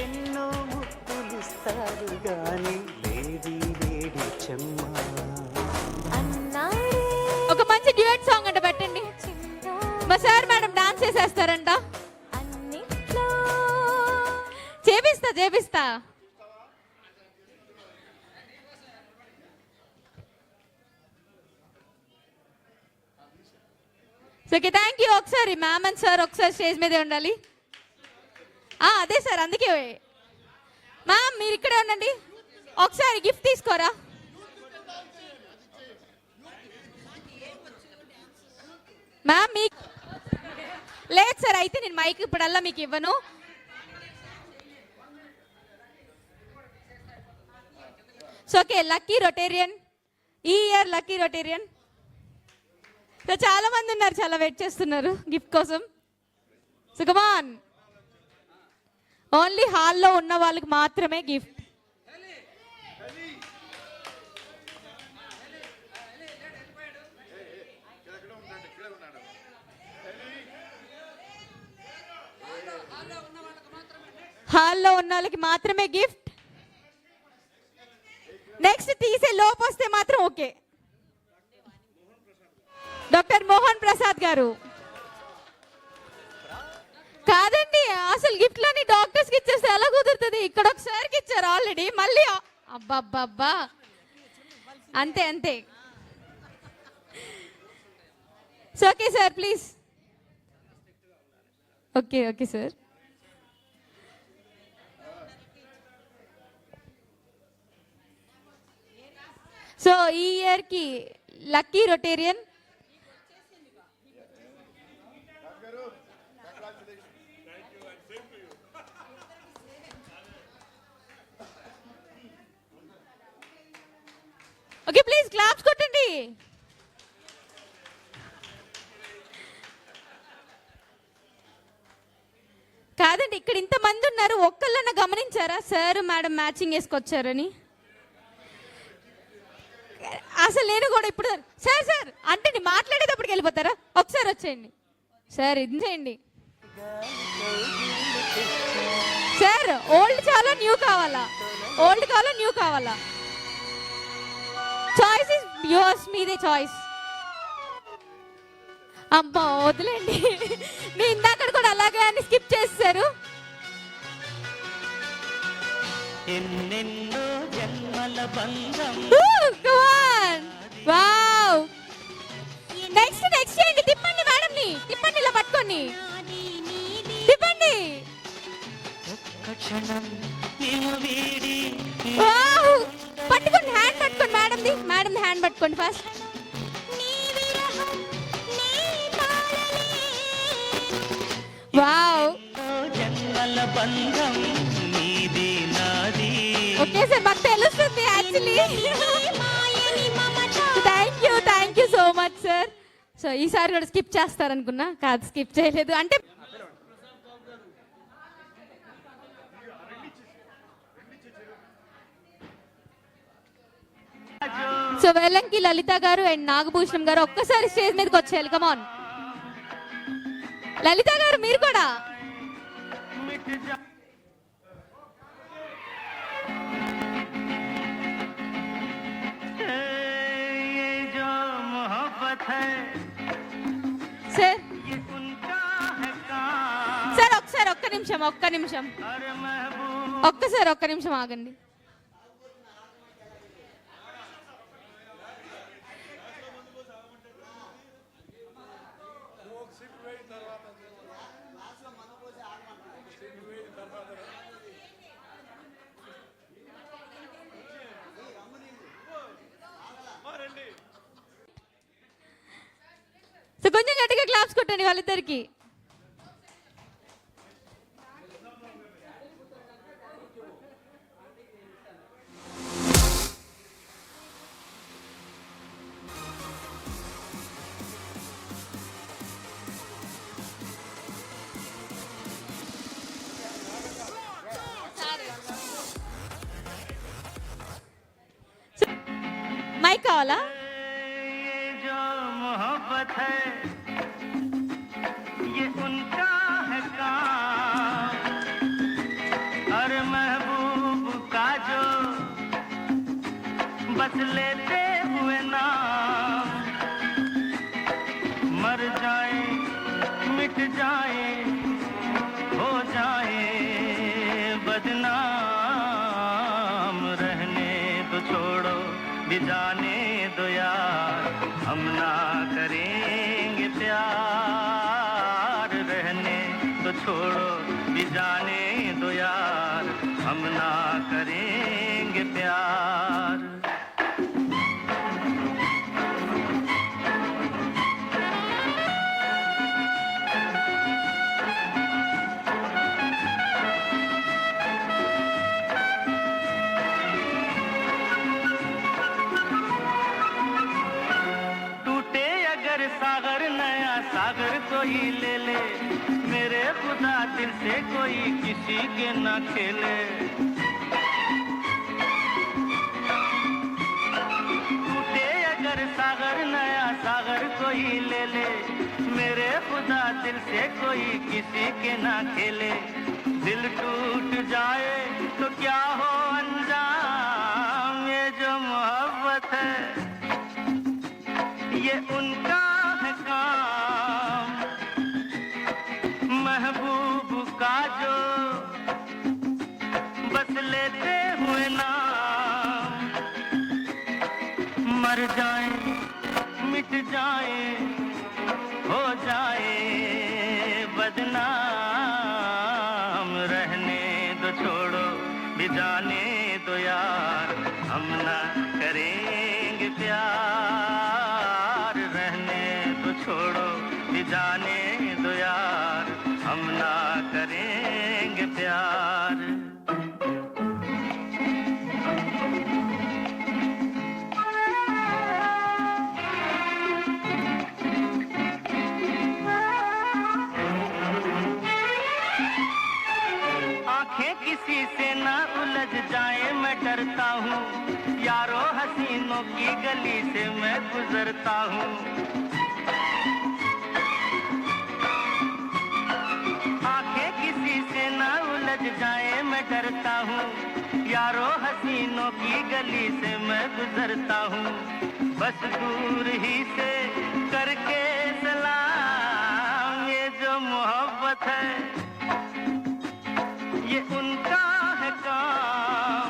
ఎన్నో ముక్కులిస్తారు గాని లేడి లేడి చెమ్మ. ఒక మంచి డ్యూయట్ సాంగ్ అంటే పెట్టండి. మా సార్ మేడం డాన్స్ చేసేస్తారంట. చేపిస్తా. Okay thank you. ఒకసారి మ్యామ్ అండ్ సార్ ఒకసారి స్టేజ్ మీదే ఉండాలి. అదే సార్, అందుకే మ్యామ్ మీరు ఇక్కడే ఉండండి. ఒకసారి గిఫ్ట్ తీసుకోరా. మ్యామ్ మీ లేదు సార్, అయితే నేను మైక్ ఇప్పుడల్లా మీకు ఇవ్వను. సో ఓకే లక్కీ రొటేరియన్, ఈ ఇయర్ లక్కీ రొటేరియన్. సో చాలా మంది ఉన్నారు, చాలా వెయిట్ చేస్తున్నారు గిఫ్ట్ కోసం. సో కమాన్, ఓన్లీ హాల్లో ఉన్న వాళ్ళకి మాత్రమే గిఫ్ట్. హాల్లో ఉన్న వాళ్ళకి మాత్రమే గిఫ్ట్. నెక్స్ట్ తీసే లోపు వస్తే మాత్రం ఓకే. డాక్టర్ మోహన్ ప్రసాద్ గారు. కాదండి, అసలు గిఫ్ట్లన్నీ డాక్టర్స్కి ఇచ్చేస్తే ఎలా కుదురుతుంది? ఇక్కడ ఒకసారికి ఇచ్చారు ఆల్రెడీ, మళ్ళీ అబ్బబ్బబ్బా. అంతే. So okay sir please. Okay sir. So ఈ ఇయర్ కి lucky Rotarian okay please claps కొట్టండి. కాదండి, ఇక్కడ ఇంతమంది ఉన్నారు, ఒక్కళ్ళన్నా గమనించారా సార్ మేడం మ్యాచింగ్ వేసుకొచ్చారని? అసలు నేను కూడా ఇప్పుడు సార్ అంటే మాట్లాడేటప్పటికి వెళ్ళిపోతారా? ఒకసారి వచ్చేయండి సార్, ఇది చేయండి సార్. ఓల్డ్ చాలా న్యూ కావాలా? ఓల్డ్ కావాలా న్యూ కావాలా? చాయిస్ ఇస్ యువర్స్, మీదే చాయిస్. అబ్బా వదిలేండి, మీ ఇందాక కూడా అలాగే అని స్కిప్ చేస్తారు. ఎన్నెన్నో జన్మల బంధం. వావ్, నెక్స్ట్ చేయండి. తిప్పండి మేడం ని, తిప్పండి, ఇలా పట్టుకోండి, తిప్పండి. వావ్, పట్టుకోండి, హ్యాండ్ పట్టుకోండి మేడంది, మేడం హ్యాండ్ పట్టుకోండి ఫస్ట్. వావ్, జన్మల బంధం నీది నాది. ఓకే సార్, మాకు తెలుస్తుంది actually. Thank you so much sir. So ఈసారి కూడా స్కిప్ చేస్తారనుకున్నా, కాదు స్కిప్ చేయలేదు. అంటే సో వెల్లంకి లలిత గారు అండ్ నాగభూషణం గారు ఒక్కసారి స్టేజ్ మీదకి వచ్చేయాలి. కమాన్ లలిత గారు, మీరు కూడా. సార్ ఒకసారి ఒక్క నిమిషం ఒక్క నిమిషం ఆగండి. క్లాప్స్ కొట్టండి వాళ్ళిద్దరికి. మైక్ కావాలా? जो मोहब्बत है ये उनका है काम, और महबूब का जो बस लेते हुए नाम, मर जाए मिट जाए हो जाए बदनाम, रहने तो छोड़ो भी जाने दो यार, हम ना करेंगे प्यार, रहने तो छोड़ो भी जाने दो यार, हम ना करेंगे प्यार। सागर नया सागर कोई ले ले, मेरे खुदा दिल से कोई किसी के ना खेले, टूटे अगर सागर नया सागर कोई ले ले, मेरे खुदा दिल से कोई किसी के ना खेले, दिल टूट जाए तो क्या हो अंजाम, ये जो मोहब्बत है ये उनका है काम, महबूब का जो बस लेते हुए नाम, मर जाए मिट जाए हो जाए बदनाम, रहने दो छोड़ो भी जाने दो यार, हम ना करेंगे प्यार, रहने तो छोड़ो भी जाने दो यार, हम ना करेंगे प्यार। आंखें किसी से ना उलझ जाए मैं डरता हूँ, यारों हसीनों की गली से मैं गुजरता हूँ, आंखें किसी से ना उलझ जाए मैं डरता हूँ, यारों हसीनों की गली से मैं गुजरता हूँ, बस दूर ही से करके सलाम, ये जो मोहब्बत है ये उनका है काम,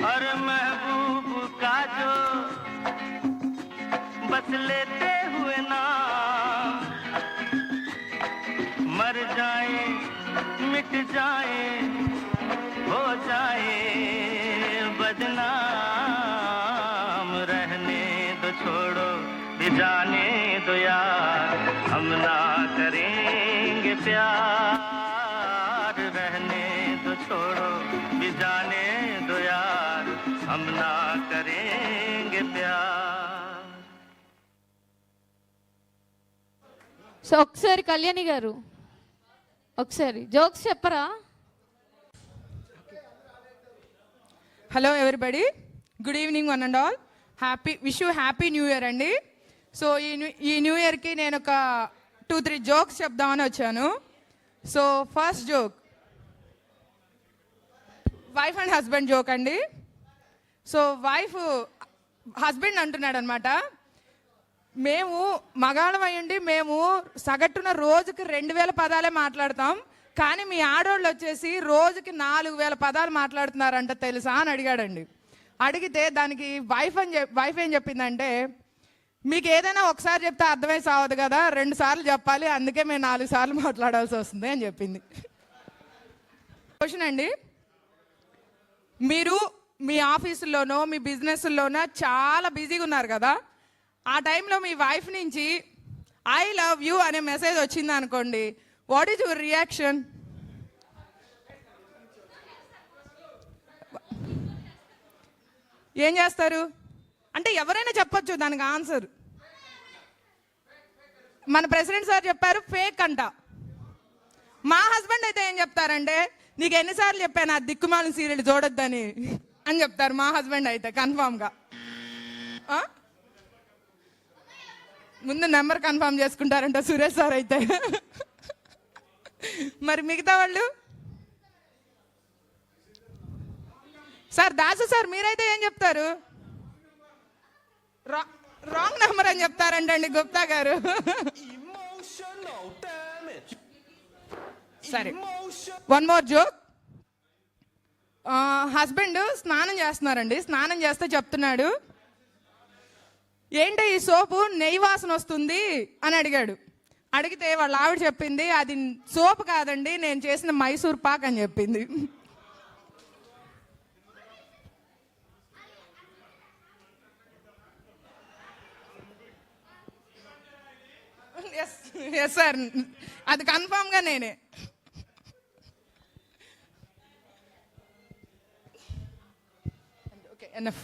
और महबूब का जो बस लेते हुए नाम, मर जाए मिट जाए हो जाए बदनाम, रहने दो छोड़ो भी जाने दो यार, हम ना करेंगे प्यार, रहने दो छोड़ो भी जाने दो यार, हम ना करेंगे प्यार। సో ఒకసారి కళ్యాణి గారు ఒకసారి జోక్స్ చెప్పరా? Hello everybody, good evening one and all, wish you happy new year అండి. సో ఈ న్యూ ఇయర్కి నేను ఒక 2-3 జోక్స్ చెప్దామని వచ్చాను. So first joke wife and husband joke అండి. సో హస్బెండ్ అంటున్నాడు అనమాట, మేము మగాళ్ళం అయ్యండి మేము సగటున రోజుకి 2000 పదాలే మాట్లాడతాం, కానీ మీ ఆడోళ్ళు వచ్చేసి రోజుకి 4000 పదాలు మాట్లాడుతున్నారంట తెలుసా అని అడిగాడండి. అడిగితే దానికి వైఫ్ ఏం చెప్పిందంటే, మీకు ఏదైనా ఒకసారి చెప్తే అర్థమై సావదు కదా, 2 సార్లు చెప్పాలి, అందుకే మేము 4 సార్లు మాట్లాడాల్సి వస్తుంది అని చెప్పింది. క్వశ్చన్ అండి, మీరు మీ ఆఫీసుల్లోనో మీ బిజినెస్లోనో చాలా బిజీగా ఉన్నారు కదా, ఆ టైంలో మీ వైఫ్ నుంచి ఐ లవ్ యూ అనే మెసేజ్ వచ్చింది అనుకోండి, వాట్ ఈజ్ యువర్ రియాక్షన్? ఏం చేస్తారు? అంటే ఎవరైనా చెప్పొచ్చు దానికి ఆన్సర్. మన ప్రెసిడెంట్ సార్ చెప్పారు ఫేక్ అంట. మా హస్బెండ్ అయితే ఏం చెప్తారంటే, నీకు ఎన్నిసార్లు చెప్పాను ఆ దిక్కుమాలిన సీరియల్ చూడొద్దని అని చెప్తారు మా హస్బెండ్ అయితే కన్ఫామ్గా. ముందు నెంబర్ కన్ఫర్మ్ చేసుకుంటారంట సురేష్ సార్ అయితే. మరి మిగతా వాళ్ళు? సార్ దాసు సార్ మీరైతే ఏం చెప్తారు? రాంగ్ నెంబర్ అని చెప్తారంటండి గుప్తా గారు. సరే, వన్ మోర్ జోక్. హస్బెండ్ స్నానం చేస్తున్నారండి. స్నానం చేస్తే చెప్తున్నాడు, ఏంటి ఈ సోపు నెయ్యి వాసన వస్తుంది అని అడిగాడు. అడిగితే వాళ్ళ ఆవిడ చెప్పింది, అది సోపు కాదండి, నేను చేసిన మైసూర్ పాక్ అని చెప్పింది. ఎస్ సార్, అది కన్ఫామ్గా నేనే. Okay, enough.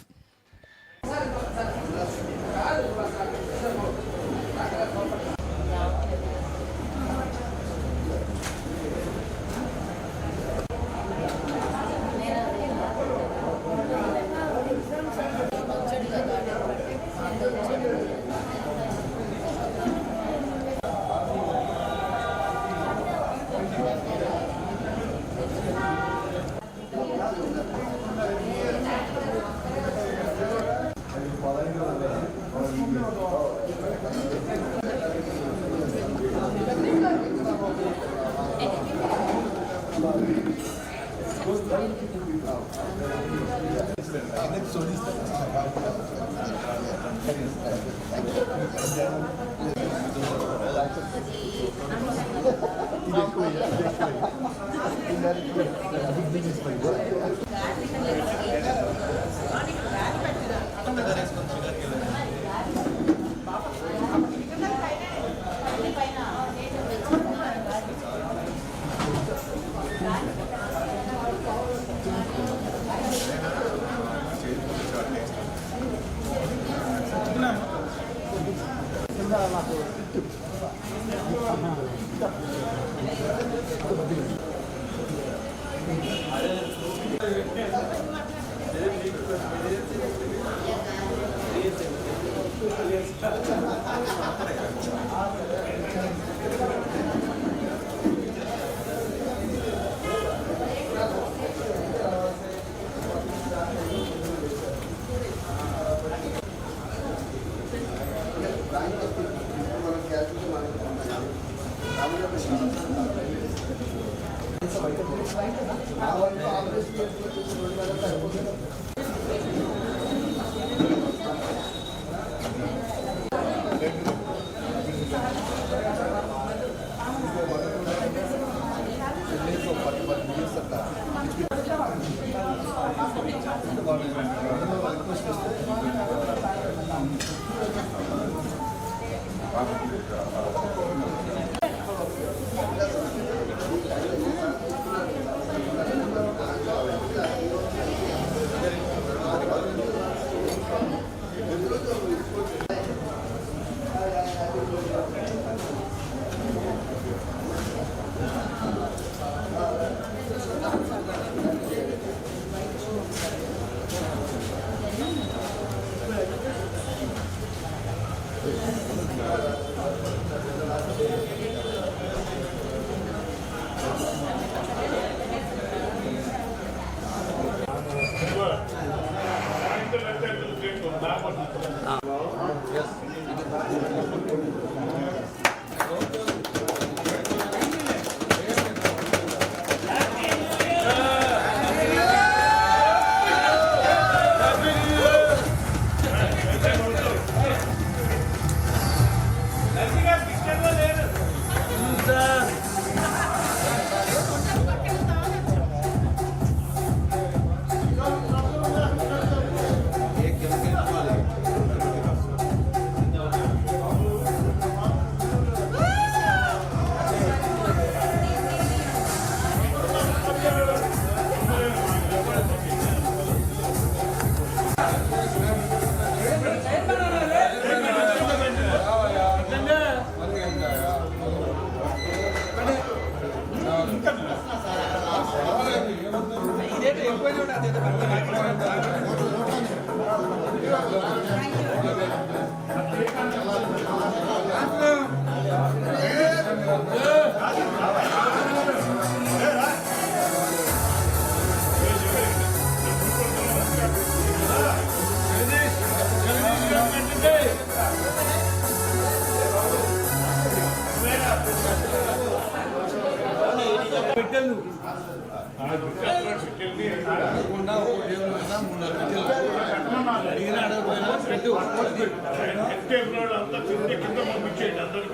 కింద పంపించేయండి అందరికీ